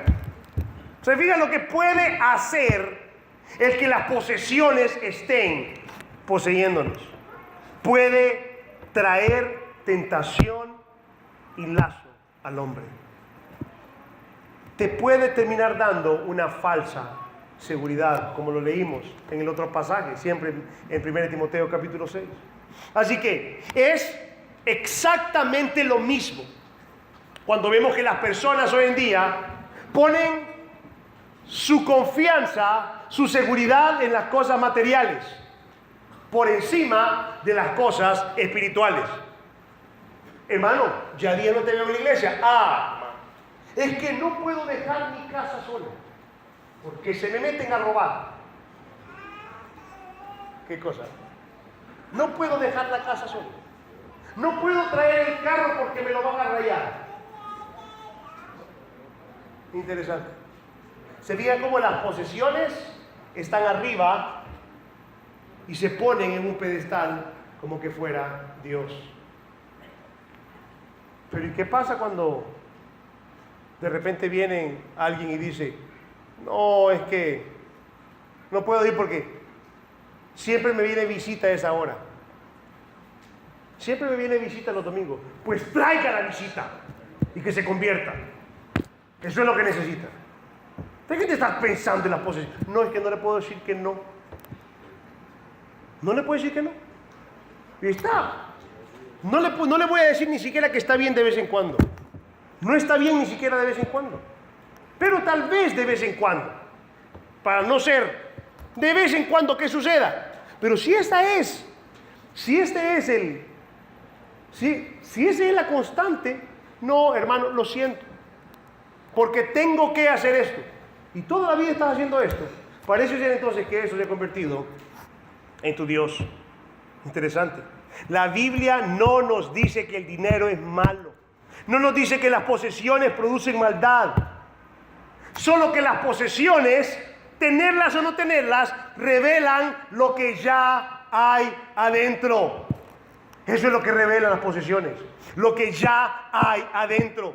¿Se fijan lo que puede hacer el que las posesiones estén poseyéndonos? Puede traer tentación y lazo al hombre. Te puede terminar dando una falsa seguridad, como lo leímos en el otro pasaje, siempre en 1 Timoteo capítulo 6. Así que es exactamente lo mismo cuando vemos que las personas hoy en día ponen su confianza, su seguridad en las cosas materiales por encima de las cosas espirituales. Hermano, ya día no te veo en la iglesia. Es que no puedo dejar mi casa sola porque se me meten a robar. ¿Qué cosa? No puedo dejar la casa sola. No puedo traer el carro porque me lo van a rayar. Interesante. Se fijan cómo las posesiones están arriba y se ponen en un pedestal como que fuera Dios. Pero ¿y qué pasa cuando de repente viene alguien y dice: no, es que no puedo ir porque siempre me viene visita a esa hora? Siempre me viene visita los domingos. Pues traiga la visita y que se convierta. Eso es lo que necesita. ¿De qué te estás pensando en las posesiones? No, es que no le puedo decir que no. No le puedo decir que no. Y está. No le voy a decir ni siquiera que está bien de vez en cuando. No está bien ni siquiera de vez en cuando. Pero tal vez de vez en cuando. Para no ser de vez en cuando que suceda. Pero si esa es la constante, no, hermano, lo siento. Porque tengo que hacer esto. Y toda la vida estás haciendo esto. Parece ser entonces que eso se ha convertido en tu Dios. Interesante. La Biblia no nos dice que el dinero es malo. No nos dice que las posesiones producen maldad. Solo que las posesiones, tenerlas o no tenerlas, revelan lo que ya hay adentro. Eso es lo que revelan las posesiones. Lo que ya hay adentro.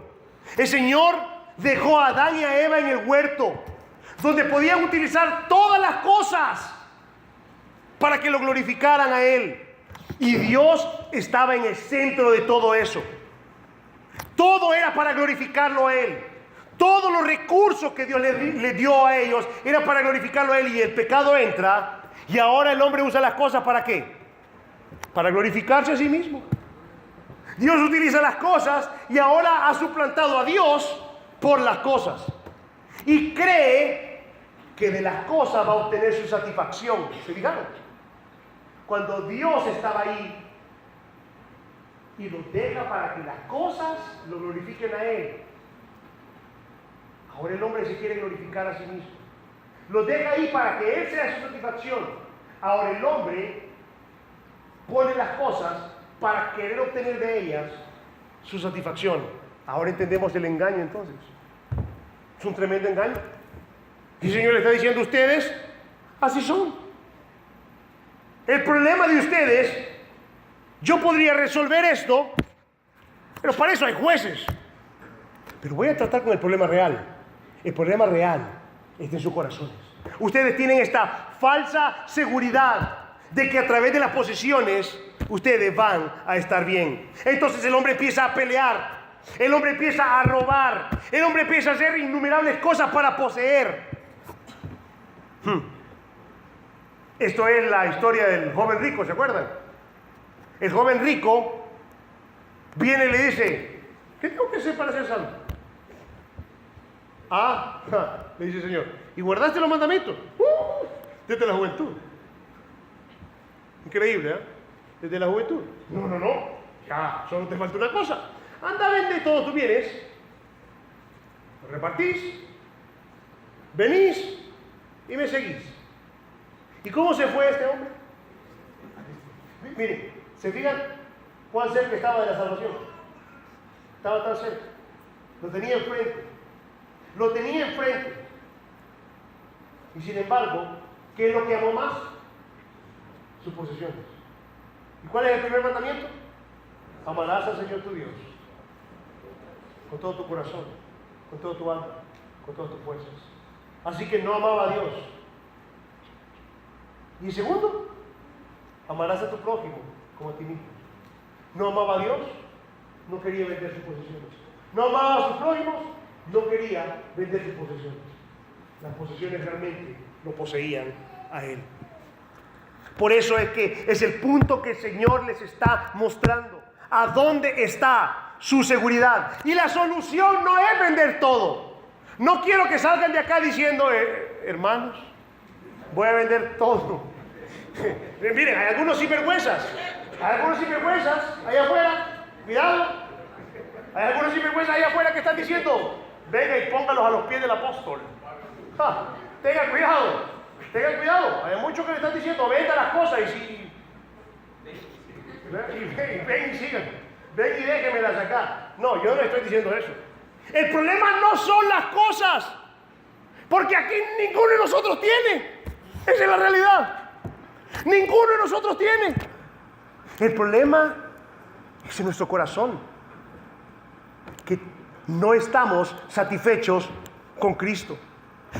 El Señor dejó a Adán y a Eva en el huerto, donde podían utilizar todas las cosas para que lo glorificaran a Él. Y Dios estaba en el centro de todo eso. Todo era para glorificarlo a Él. Todos los recursos que Dios le dio a ellos era para glorificarlo a Él. Y el pecado entra y ahora el hombre usa las cosas ¿para qué? Para glorificarse a sí mismo. Dios utiliza las cosas y ahora ha suplantado a Dios por las cosas. Y cree que de las cosas va a obtener su satisfacción. ¿Se fijaron? Cuando Dios estaba ahí y lo deja para que las cosas lo glorifiquen a Él, ahora el hombre se quiere glorificar a sí mismo. Lo deja ahí para que Él sea su satisfacción. Ahora el hombre pone las cosas para querer obtener de ellas su satisfacción. Ahora entendemos el engaño entonces. Es un tremendo engaño. Y el Señor le está diciendo a ustedes, así son. El problema de ustedes, yo podría resolver esto, pero para eso hay jueces. Pero voy a tratar con el problema real. El problema real está en sus corazones. Ustedes tienen esta falsa seguridad de que a través de las posesiones ustedes van a estar bien. Entonces el hombre empieza a pelear, el hombre empieza a robar, el hombre empieza a hacer innumerables cosas para poseer. Esto es la historia del joven rico, ¿se acuerdan? El joven rico viene y le dice, ¿qué tengo que hacer para ser salvo? Le dice el Señor, ¿y guardaste los mandamientos? Desde la juventud. Increíble, ¿eh? Desde la juventud. No. Ya, solo te falta una cosa. Anda, vende todos tus bienes. Los repartís. Venís y me seguís. ¿Y cómo se fue este hombre? Miren, ¿se fijan cuán cerca estaba de la salvación? Estaba tan cerca. Lo tenía enfrente. Lo tenía enfrente. Y sin embargo, ¿qué es lo que amó más? Sus posesiones. ¿Y cuál es el primer mandamiento? Amarás al Señor tu Dios con todo tu corazón, con todo tu alma, con todas tus fuerzas. Así que no amaba a Dios. Y segundo, amarás a tu prójimo como a ti mismo. No amaba a Dios, no quería vender sus posesiones. No amaba a sus prójimos, no quería vender sus posesiones. Las posesiones realmente lo poseían a él. Por eso es que es el punto que el Señor les está mostrando. ¿A dónde está su seguridad? Y la solución no es vender todo. No quiero que salgan de acá diciendo, hermanos, voy a vender todo. Miren, hay algunos sinvergüenzas. Hay algunos sinvergüenzas allá afuera. Cuidado. Hay algunos sinvergüenzas allá afuera que están diciendo, venga y póngalos a los pies del apóstol. Tengan cuidado. Tengan cuidado, hay muchos que le están diciendo, venda las cosas y ven y sigan, ven y déjenmelas acá. No, yo no estoy diciendo eso. El problema no son las cosas, porque aquí ninguno de nosotros tiene. Esa es la realidad. Ninguno de nosotros tiene. El problema es en nuestro corazón, que no estamos satisfechos con Cristo.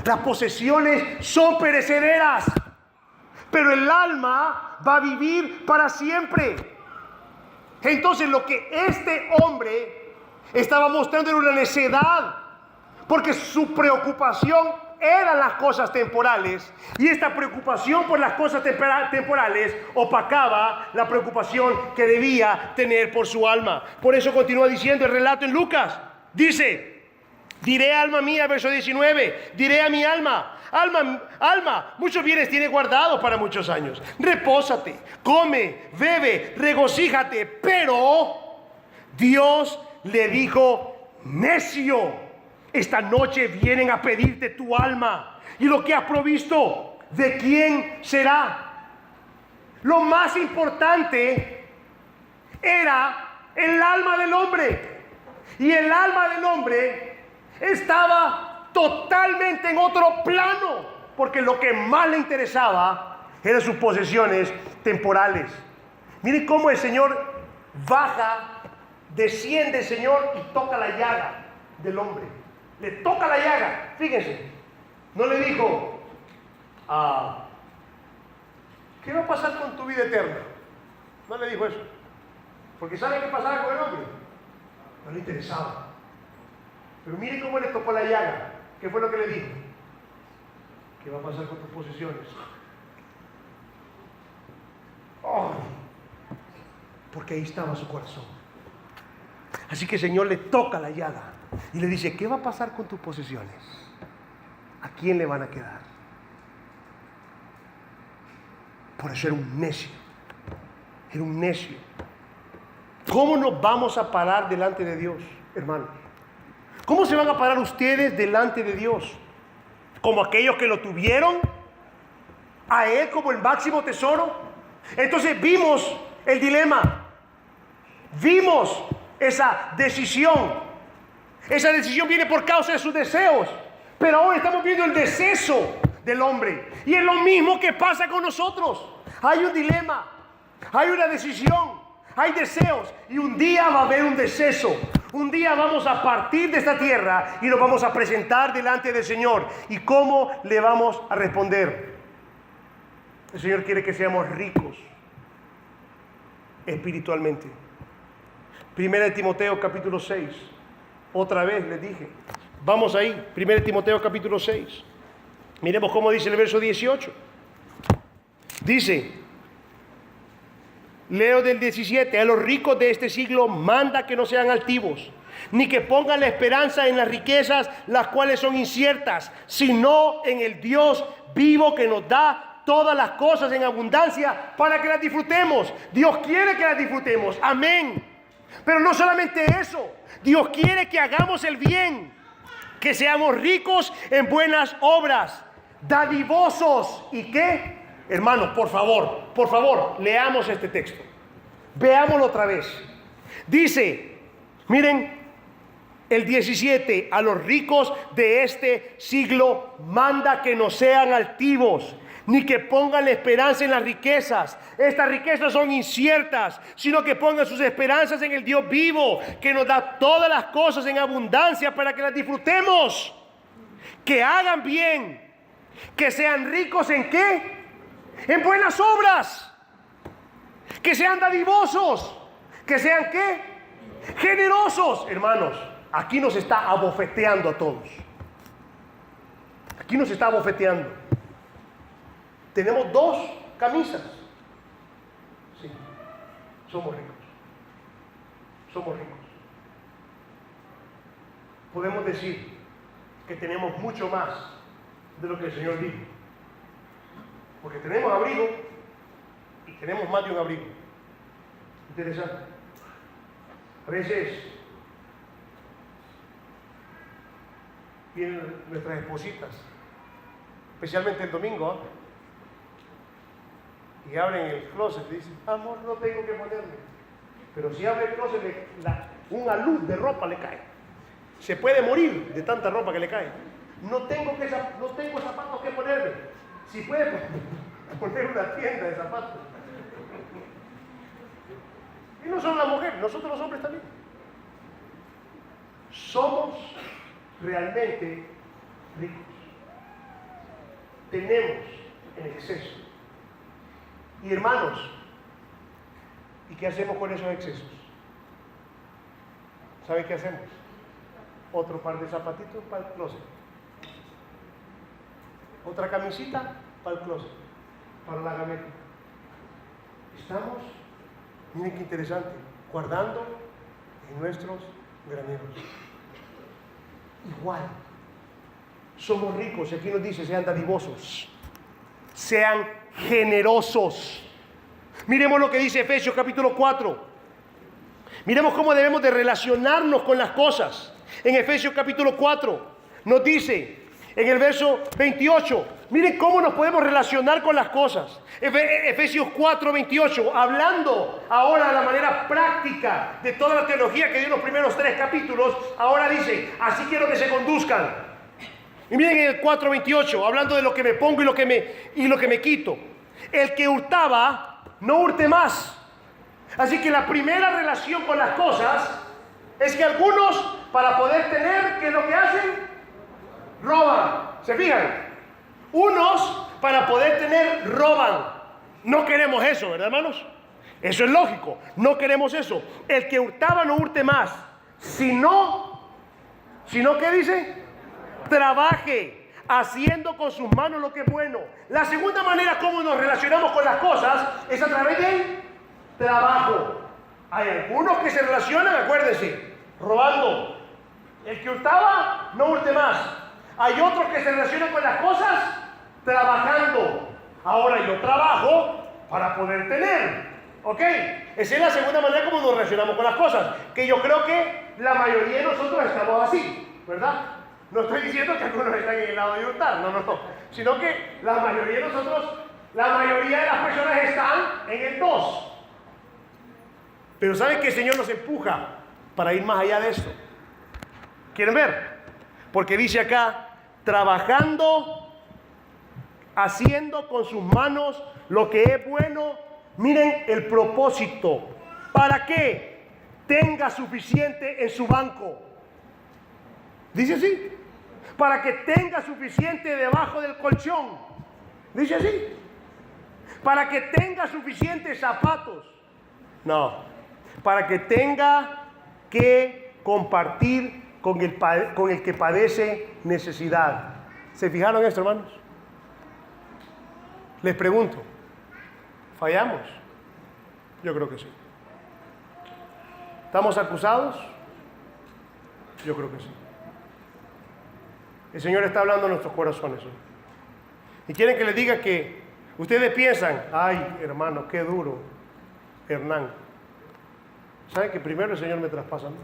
Las posesiones son perecederas, pero el alma va a vivir para siempre. Entonces lo que este hombre estaba mostrando era una necedad, porque su preocupación eran las cosas temporales, y esta preocupación por las cosas temporales opacaba la preocupación que debía tener por su alma. Por eso continúa diciendo el relato en Lucas. Dice, diré alma mía, verso 19, diré a mi alma, alma, muchos bienes tiene guardados para muchos años. Repósate, come, bebe, regocíjate. Pero Dios le dijo, necio, esta noche vienen a pedirte tu alma, y lo que has provisto, ¿de quién será? Lo más importante era el alma del hombre, y el alma del hombre estaba totalmente en otro plano, porque lo que más le interesaba eran sus posesiones temporales. Miren cómo el Señor baja, desciende el Señor y toca la llaga del hombre. Le toca la llaga. Fíjense, no le dijo, ¿qué va a pasar con tu vida eterna? No le dijo eso, porque ¿sabe qué pasaba con el hombre? No le interesaba. Pero miren cómo le tocó la llaga. ¿Qué fue lo que le dijo? ¿Qué va a pasar con tus posesiones? Porque ahí estaba su corazón. Así que el Señor le toca la llaga y le dice, ¿qué va a pasar con tus posesiones? ¿A quién le van a quedar? Por eso era un necio. Era un necio. ¿Cómo nos vamos a parar delante de Dios, hermanos? ¿Cómo se van a parar ustedes delante de Dios? ¿Como aquellos que lo tuvieron a Él como el máximo tesoro? Entonces vimos el dilema. Vimos esa decisión. Esa decisión viene por causa de sus deseos. Pero ahora estamos viendo el deceso del hombre. Y es lo mismo que pasa con nosotros. Hay un dilema. Hay una decisión. Hay deseos. Y un día va a haber un deceso. Un día vamos a partir de esta tierra y nos vamos a presentar delante del Señor. ¿Y cómo le vamos a responder? El Señor quiere que seamos ricos espiritualmente. Primera de Timoteo capítulo 6. Otra vez les dije. Vamos ahí. Primera de Timoteo capítulo 6. Miremos cómo dice el verso 18. Dice, leo del 17, a los ricos de este siglo manda que no sean altivos, ni que pongan la esperanza en las riquezas, las cuales son inciertas, sino en el Dios vivo que nos da todas las cosas en abundancia para que las disfrutemos. Dios quiere que las disfrutemos, amén. Pero no solamente eso, Dios quiere que hagamos el bien, que seamos ricos en buenas obras, dadivosos. ¿Y qué? Hermanos, por favor, leamos este texto. Veámoslo otra vez. Dice, miren, el 17, a los ricos de este siglo manda que no sean altivos, ni que pongan la esperanza en las riquezas. Estas riquezas son inciertas, sino que pongan sus esperanzas en el Dios vivo, que nos da todas las cosas en abundancia para que las disfrutemos. Que hagan bien, que sean ricos ¿en qué? En buenas obras. Que sean dadivosos. Que sean ¿qué? Generosos. Hermanos, aquí nos está abofeteando a todos. Aquí nos está abofeteando. Tenemos dos camisas. Sí, somos ricos. Somos ricos. Podemos decir que tenemos mucho más de lo que el Señor dijo. Porque tenemos abrigo y tenemos más de un abrigo. Interesante. A veces vienen nuestras espositas, especialmente el domingo, y abren el closet y dicen, amor, no tengo que ponerme. Pero si abre el closet, una luz de ropa le cae. Se puede morir de tanta ropa que le cae. No tengo zapatos que ponerme. Si puede poner una tienda de zapatos. Y no solo la mujer, nosotros los hombres también. Somos realmente ricos. Tenemos en exceso. Y hermanos, ¿y qué hacemos con esos excesos? ¿Saben qué hacemos? Otro par de zapatitos para el closet. Otra camisita para el closet, para la gaveta. Estamos, miren qué interesante, guardando en nuestros graneros. Igual, somos ricos, y aquí nos dice, sean dadivosos, sean generosos. Miremos lo que dice Efesios capítulo 4. Miremos cómo debemos de relacionarnos con las cosas. En Efesios capítulo 4 nos dice, en el verso 28, miren cómo nos podemos relacionar con las cosas. Efesios 4, 28, hablando ahora de la manera práctica de toda la teología que dio en los primeros 3 capítulos, ahora dice, así quiero que se conduzcan. Y miren en el 4, 28, hablando de lo que me pongo y lo que me quito. El que hurtaba, no hurte más. Así que la primera relación con las cosas es que algunos, para poder tener, ¿qué es lo que hacen? Roban. ¿Se fijan? Unos, para poder tener, roban. No queremos eso, ¿verdad, hermanos? Eso es lógico. No queremos eso. El que hurtaba no hurte más. Sino, ¿qué dice? Trabaje, haciendo con sus manos lo que es bueno. La segunda manera como nos relacionamos con las cosas es a través del trabajo. Hay algunos que se relacionan, acuérdense, robando. El que hurtaba, no hurte más. Hay otros que se relacionan con las cosas trabajando. Ahora yo trabajo para poder tener. ¿Ok? Esa es la segunda manera como nos relacionamos con las cosas. Que yo creo que la mayoría de nosotros estamos así, ¿verdad? No estoy diciendo que algunos están en el lado de hurtar, no. Sino que la mayoría de nosotros, la mayoría de las personas están en el 2. Pero ¿saben que el Señor nos empuja para ir más allá de esto? ¿Quieren ver? Porque dice acá, trabajando, haciendo con sus manos lo que es bueno. Miren el propósito. ¿Para qué? Tenga suficiente en su banco. Dice así. Para que tenga suficiente debajo del colchón. Dice así. Para que tenga suficientes zapatos. No. Para que tenga que compartir con el que padece necesidad. ¿Se fijaron en esto, hermanos? Les pregunto, ¿fallamos? Yo creo que sí. ¿Estamos acusados? Yo creo que sí. El Señor está hablando a nuestros corazones hoy. Y quieren que les diga que ustedes piensan, ay, hermano, qué duro, Hernán. ¿Saben que primero el Señor me traspasa a mí?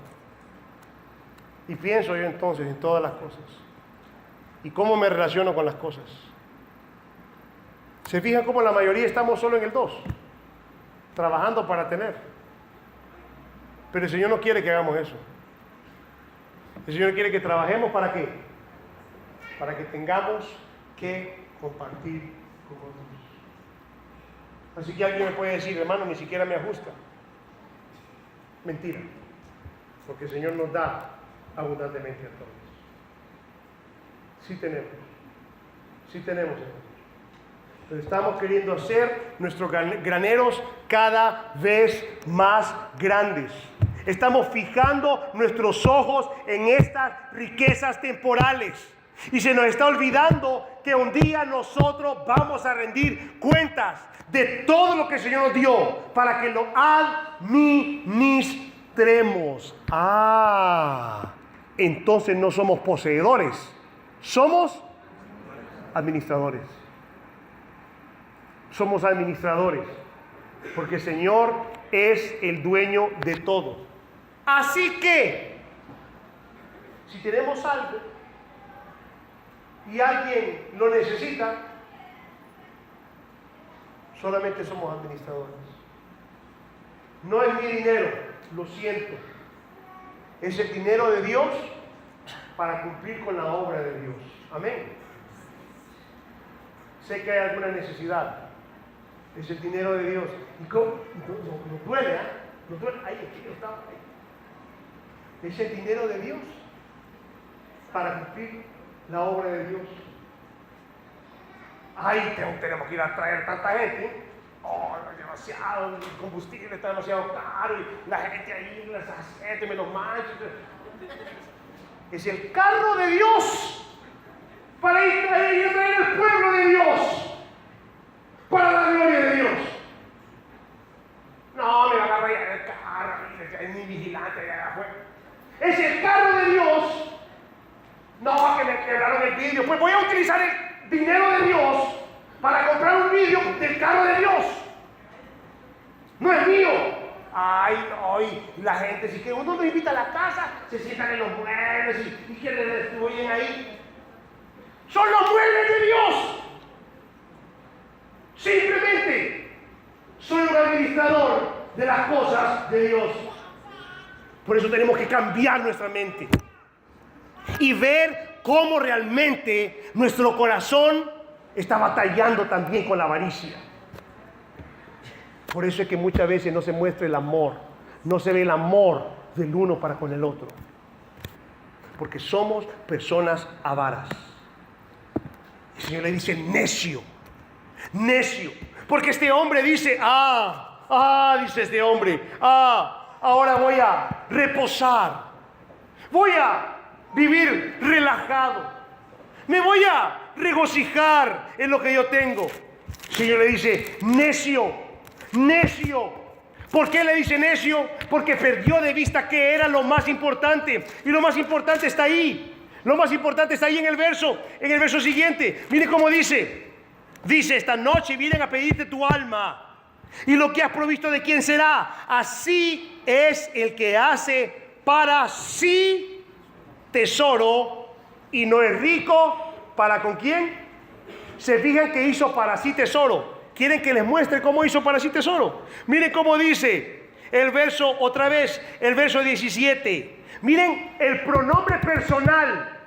Y pienso yo entonces en todas las cosas. ¿Y cómo me relaciono con las cosas? ¿Se fijan cómo la mayoría estamos solo en el 2? Trabajando para tener. Pero el Señor no quiere que hagamos eso. El Señor quiere que trabajemos ¿para qué? Para que tengamos que compartir con otros. Así que alguien me puede decir, hermano, ni siquiera me ajusta. Mentira. Porque el Señor nos da abundantemente a todos. Sí tenemos. Sí tenemos, hermano. Pero estamos queriendo hacer nuestros graneros cada vez más grandes. Estamos fijando nuestros ojos en estas riquezas temporales. Y se nos está olvidando que un día nosotros vamos a rendir cuentas de todo lo que el Señor nos dio para que lo administremos. Entonces no somos poseedores, somos administradores. Somos administradores, porque el Señor es el dueño de todo. Así que, si tenemos algo y alguien lo necesita, solamente somos administradores. No es mi dinero, lo siento. Es el dinero de Dios para cumplir con la obra de Dios. Amén. Sé que hay alguna necesidad. Es el dinero de Dios. ¿Y cómo? No duele, ¿eh? No duele. Ahí, aquí yo estaba. Ahí. Es el dinero de Dios para cumplir la obra de Dios. Ay, tenemos que ir a traer tanta gente. Oh, demasiado, el combustible está demasiado caro. Y la gente ahí, las gente me lo mancha. Es el carro de Dios para ir a traer el pueblo de Dios. Para la gloria de Dios. No, me va a agarrar ya el carro, es mi vigilante allá afuera. Es el carro de Dios. No, que me quebraron el vidrio. Pues voy a utilizar el dinero de Dios para comprar un vidrio del carro de Dios. No es mío. Ay, no, y la gente, si que uno nos invita a la casa, se sientan en los muebles y que le destruyen ahí. Son los muebles de Dios. Simplemente soy un administrador de las cosas de Dios. Por eso tenemos que cambiar nuestra mente y ver cómo realmente nuestro corazón está batallando también con la avaricia. Por eso es que muchas veces no se muestra el amor, no se ve el amor del uno para con el otro, porque somos personas avaras. El Señor le dice necio, necio, porque este hombre dice, dice este hombre, ahora voy a reposar, voy a vivir relajado, me voy a regocijar en lo que yo tengo. El Señor le dice, necio, necio, ¿Por qué le dice necio? Porque perdió de vista que era lo más importante. Y lo más importante está ahí. Lo más importante está ahí en el verso siguiente. Mire cómo dice. Dice, esta noche vienen a pedirte tu alma. Y lo que has provisto, ¿de quién será? Así es el que hace para sí tesoro y no es rico. ¿Para con quién? Se fijan que hizo para sí tesoro. ¿Quieren que les muestre cómo hizo para sí tesoro? Miren cómo dice el verso, otra vez, el verso 17. Miren el pronombre personal.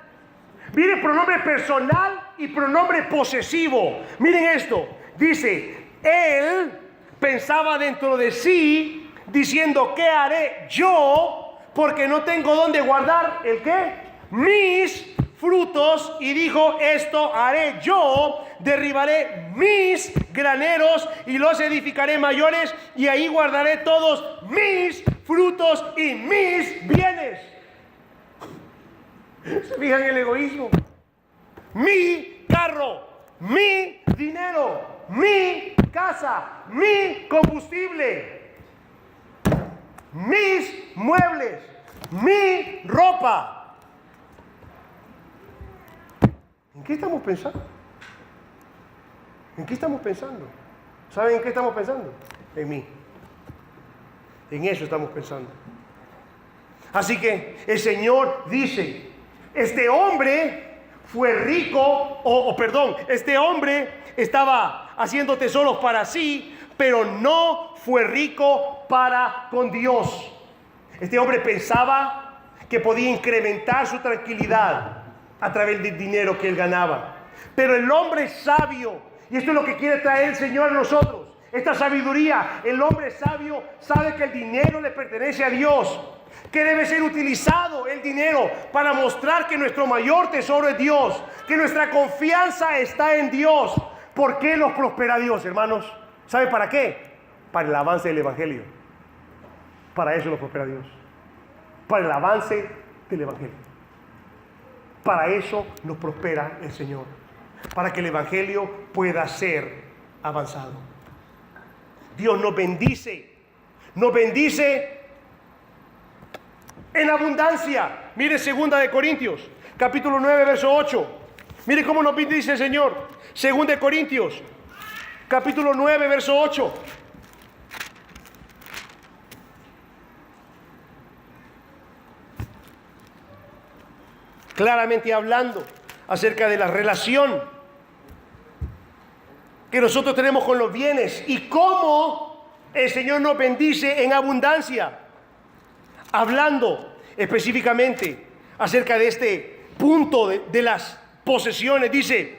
Miren pronombre personal y pronombre posesivo. Miren esto. Dice, él pensaba dentro de sí, diciendo, ¿qué haré yo? Porque no tengo dónde guardar, ¿el qué? Mis frutos. Y dijo, esto haré yo, derribaré mis graneros y los edificaré mayores, y ahí guardaré todos mis frutos y mis bienes. ¿Se fijan en el egoísmo? Mi carro, mi dinero, mi casa, mi combustible, mis muebles, mi ropa. ¿En qué estamos pensando? ¿En qué estamos pensando? ¿Saben en qué estamos pensando? En mí. En eso estamos pensando. Así que el Señor dice, este hombre fue rico, este hombre estaba haciendo tesoros para sí, pero no fue rico para con Dios. Este hombre pensaba que podía incrementar su tranquilidad a través del dinero que él ganaba. Pero el hombre sabio, y esto es lo que quiere traer el Señor a nosotros, esta sabiduría, el hombre sabio sabe que el dinero le pertenece a Dios, que debe ser utilizado el dinero para mostrar que nuestro mayor tesoro es Dios, que nuestra confianza está en Dios. ¿Por qué los prospera Dios, hermanos? ¿Sabe para qué? Para el avance del Evangelio. Para eso los prospera Dios. Para el avance del Evangelio. Para eso nos prospera el Señor. Para que el Evangelio pueda ser avanzado. Dios nos bendice. Nos bendice en abundancia. Mire 2 de Corintios, capítulo 9, verso 8. Mire cómo nos bendice el Señor. 2 de Corintios, capítulo 9, verso 8. Claramente hablando acerca de la relación que nosotros tenemos con los bienes y cómo el Señor nos bendice en abundancia. Hablando específicamente acerca de este punto de las posesiones, dice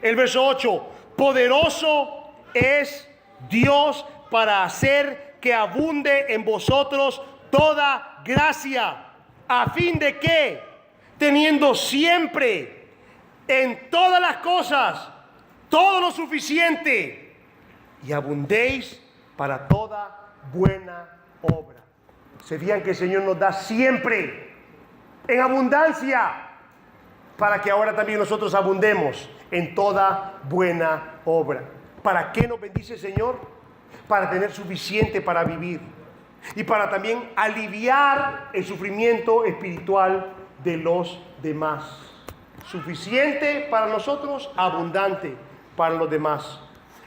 el verso 8, poderoso es Dios para hacer que abunde en vosotros toda gracia, a fin de que, teniendo siempre en todas las cosas todo lo suficiente, y abundéis para toda buena obra. Se fijan que el Señor nos da siempre en abundancia, para que ahora también nosotros abundemos en toda buena obra. ¿Para qué nos bendice el Señor? Para tener suficiente para vivir y para también aliviar el sufrimiento espiritual de los demás. Suficiente para nosotros, abundante para los demás.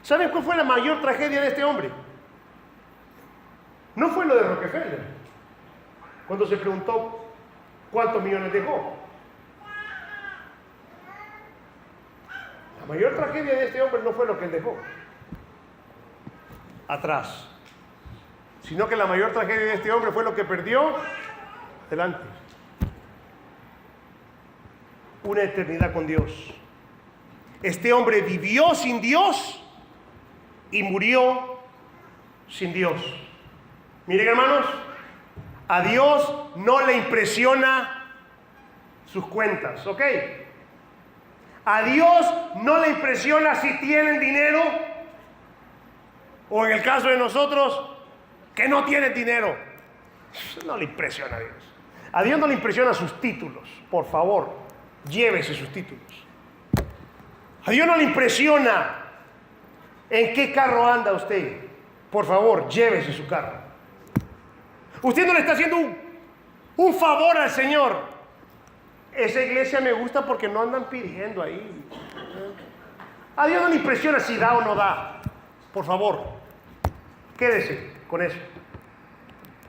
¿Saben cuál fue la mayor tragedia de este hombre? No fue lo de Rockefeller, cuando se preguntó cuántos millones dejó. La mayor tragedia de este hombre no fue lo que él dejó atrás, sino que la mayor tragedia de este hombre fue lo que perdió delante. Una eternidad con Dios. Este hombre vivió sin Dios y murió sin Dios. Miren, hermanos, a Dios no le impresiona sus cuentas, ¿ok? A Dios no le impresiona si tienen dinero, o en el caso de nosotros, que no tienen dinero. No le impresiona a Dios. A Dios no le impresiona sus títulos. Por favor, llévese sus títulos. A Dios no le impresiona en qué carro anda usted. Por favor, llévese su carro. Usted no le está haciendo un favor al Señor. Esa iglesia me gusta porque no andan pidiendo ahí. A Dios no le impresiona si da o no da. Por favor, quédese con eso.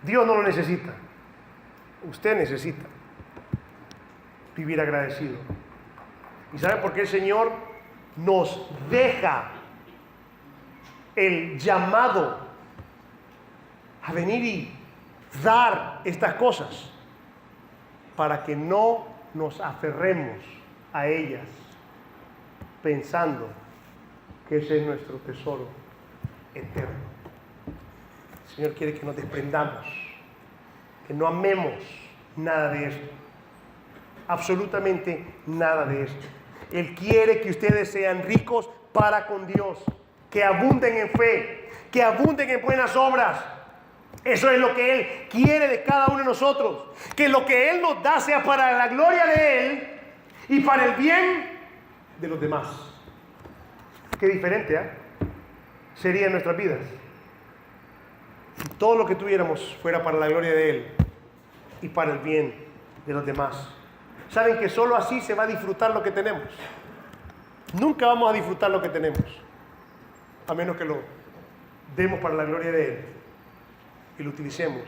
Dios no lo necesita. Usted necesita vivir agradecido. ¿Y sabe por qué el Señor nos deja el llamado a venir y dar estas cosas? Para que no nos aferremos a ellas pensando que ese es nuestro tesoro eterno. El Señor quiere que nos desprendamos, que no amemos nada de esto, absolutamente nada de esto. Él quiere que ustedes sean ricos para con Dios, que abunden en fe, que abunden en buenas obras. Eso es lo que Él quiere de cada uno de nosotros, que lo que Él nos da sea para la gloria de Él y para el bien de los demás. Qué diferente sería en nuestras vidas si todo lo que tuviéramos fuera para la gloria de Él y para el bien de los demás. Saben que solo así se va a disfrutar lo que tenemos. Nunca vamos a disfrutar lo que tenemos a menos que lo demos para la gloria de Él y lo utilicemos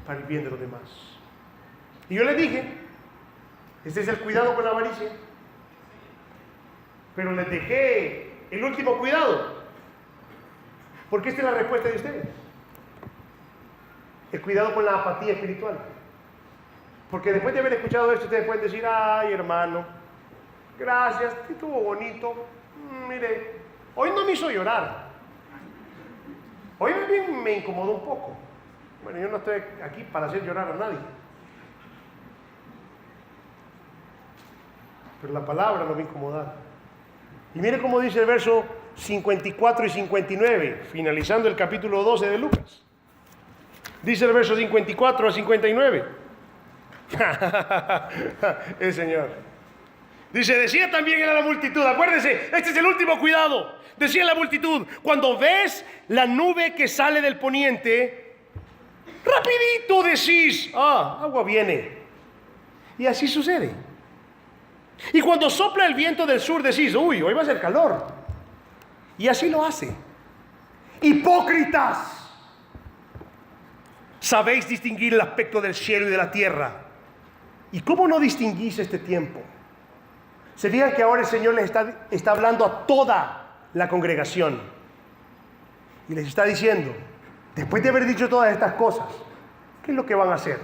para el bien de los demás. Y yo les dije, este es el cuidado con la avaricia, pero les dejé el último cuidado, porque esta es la respuesta de ustedes: el cuidado con la apatía espiritual. Porque después de haber escuchado esto, ustedes pueden decir: ay, hermano, gracias, estuvo bonito, mire, hoy no me hizo llorar, hoy me incomodó un poco. Bueno, yo no estoy aquí para hacer llorar a nadie, pero la palabra nos va a incomodar. Y mire cómo dice el verso 54 y 59, finalizando el capítulo 12 de Lucas. Dice el verso 54 a 59. El Señor dice: decía también a la multitud, acuérdense, este es el último cuidado. Decía la multitud: cuando ves la nube que sale del poniente, rapidito decís: agua viene. Y así sucede. Y cuando sopla el viento del sur decís: uy, hoy va a ser calor. Y así lo hace. Hipócritas, sabéis distinguir el aspecto del cielo y de la tierra. ¿Y cómo no distinguís este tiempo? Se fijan que ahora el Señor les está hablando a toda la congregación. Y les está diciendo, después de haber dicho todas estas cosas, ¿qué es lo que van a hacer?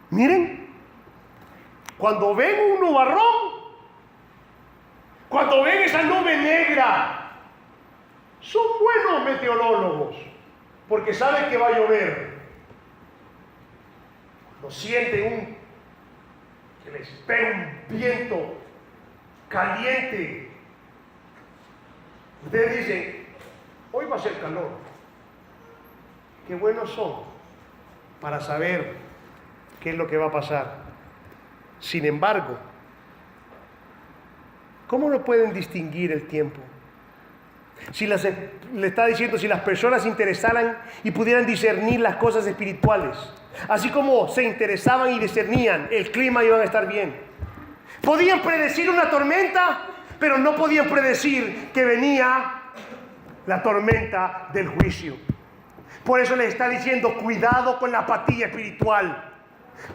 Miren, cuando ven un nubarrón, cuando ven esa nube negra, son buenos meteorólogos, porque saben que va a llover. Cuando sienten que les pega un viento caliente, ustedes dicen: hoy va a ser calor. Qué buenos son para saber qué es lo que va a pasar. Sin embargo, ¿cómo no pueden distinguir el tiempo? Le está diciendo, si las personas se interesaran y pudieran discernir las cosas espirituales, así como se interesaban y discernían, el clima iba a estar bien. Podían predecir una tormenta, pero no podían predecir que venía la tormenta del juicio. Por eso les está diciendo: cuidado con la apatía espiritual.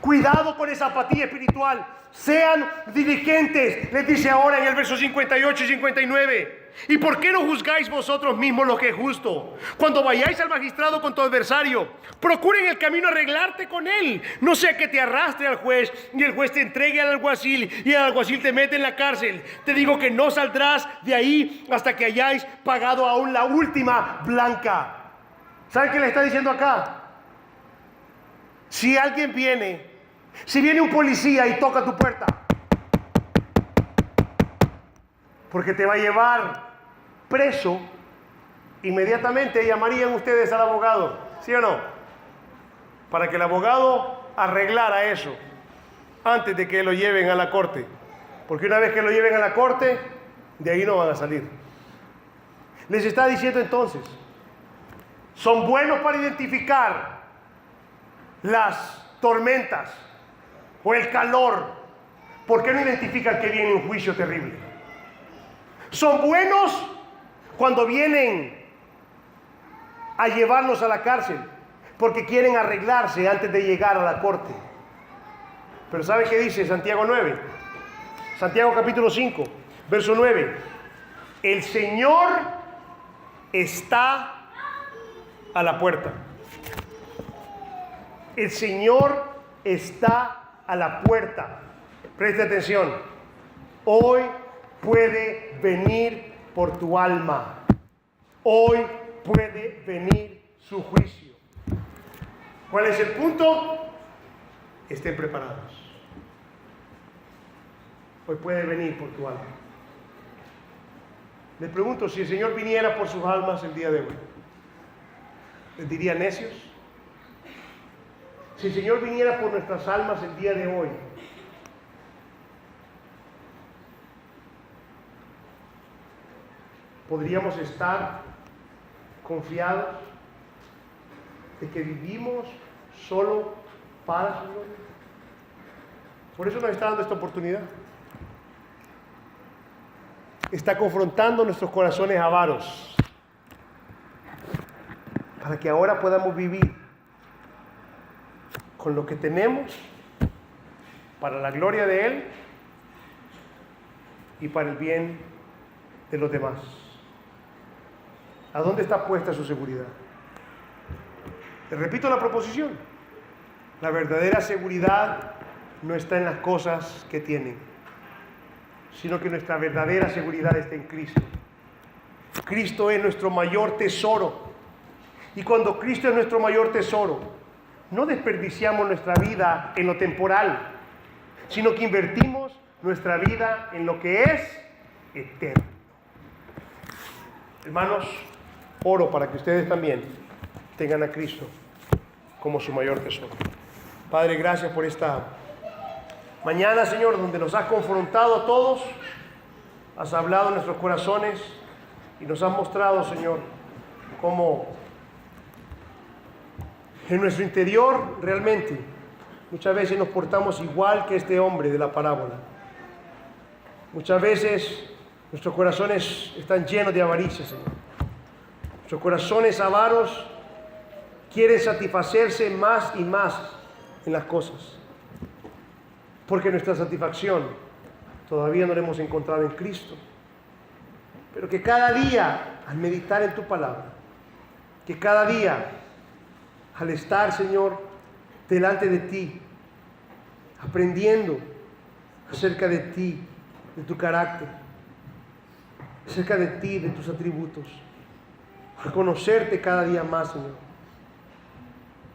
Cuidado con esa apatía espiritual. Sean diligentes, les dice ahora en el verso 58 y 59. ¿Y por qué no juzgáis vosotros mismos lo que es justo? Cuando vayáis al magistrado con tu adversario, procuren el camino arreglarte con él. No sea que te arrastre al juez y el juez te entregue al alguacil y el alguacil te mete en la cárcel. Te digo que no saldrás de ahí hasta que hayáis pagado aún la última blanca. ¿Saben qué le está diciendo acá? Si alguien viene, si viene un policía y toca tu puerta, porque te va a llevar preso, inmediatamente llamarían ustedes al abogado, ¿sí o no? Para que el abogado arreglara eso antes de que lo lleven a la corte, porque una vez que lo lleven a la corte, de ahí no van a salir. Les está diciendo entonces: Son buenos para identificar las tormentas o el calor. ¿Por qué no identifican que viene un juicio terrible? Son buenos cuando vienen a llevarnos a la cárcel, porque quieren arreglarse antes de llegar a la corte. Pero ¿sabe qué dice Santiago 9? Santiago capítulo 5, verso 9. El Señor está a la puerta. El Señor está a la puerta. Preste atención. Hoy puede venir por tu alma. Hoy puede venir su juicio. ¿Cuál es el punto? Estén preparados. Hoy puede venir por tu alma. Les pregunto, si el Señor viniera por sus almas el día de hoy, ¿les diría necios? Si el Señor viniera por nuestras almas el día de hoy, ¿podríamos estar confiados de que vivimos solo para su gloria? Por eso nos está dando esta oportunidad. Está confrontando nuestros corazones avaros para que ahora podamos vivir con lo que tenemos para la gloria de Él y para el bien de los demás. ¿A dónde está puesta su seguridad? Les repito la proposición. La verdadera seguridad no está en las cosas que tienen, sino que nuestra verdadera seguridad está en Cristo. Cristo es nuestro mayor tesoro. Y cuando Cristo es nuestro mayor tesoro, no desperdiciamos nuestra vida en lo temporal, sino que invertimos nuestra vida en lo que es eterno. Hermanos, oro para que ustedes también tengan a Cristo como su mayor tesoro. Padre, gracias por esta mañana, Señor, donde nos has confrontado a todos, has hablado en nuestros corazones y nos has mostrado, Señor, cómo en nuestro interior realmente muchas veces nos portamos igual que este hombre de la parábola. Muchas veces nuestros corazones están llenos de avaricia, Señor. Nuestros corazones avaros quieren satisfacerse más y más en las cosas, porque nuestra satisfacción todavía no la hemos encontrado en Cristo. Pero que cada día, al meditar en tu palabra, que cada día, al estar, Señor, delante de ti, aprendiendo acerca de ti, de tu carácter, acerca de ti, de tus atributos, al conocerte cada día más, Señor,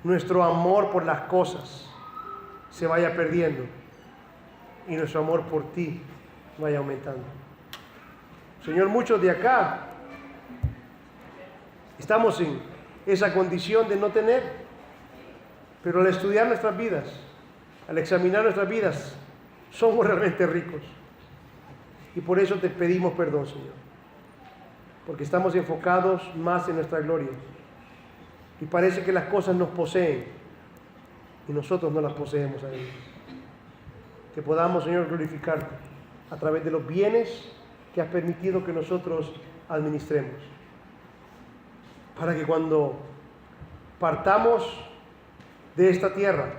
nuestro amor por las cosas se vaya perdiendo y nuestro amor por ti vaya aumentando. Señor, muchos de acá estamos en esa condición de no tener, pero al estudiar nuestras vidas, al examinar nuestras vidas, somos realmente ricos. Y por eso te pedimos perdón, Señor, porque estamos enfocados más en nuestra gloria y parece que las cosas nos poseen y nosotros no las poseemos a ellos. Que podamos, Señor, glorificarte a través de los bienes que has permitido que nosotros administremos, para que cuando partamos de esta tierra,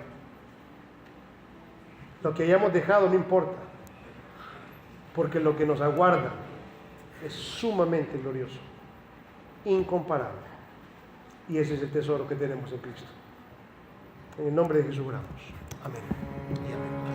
lo que hayamos dejado no importa, porque lo que nos aguarda es sumamente glorioso, incomparable, y ese es el tesoro que tenemos en Cristo. En el nombre de Jesús oramos. Amén y amén.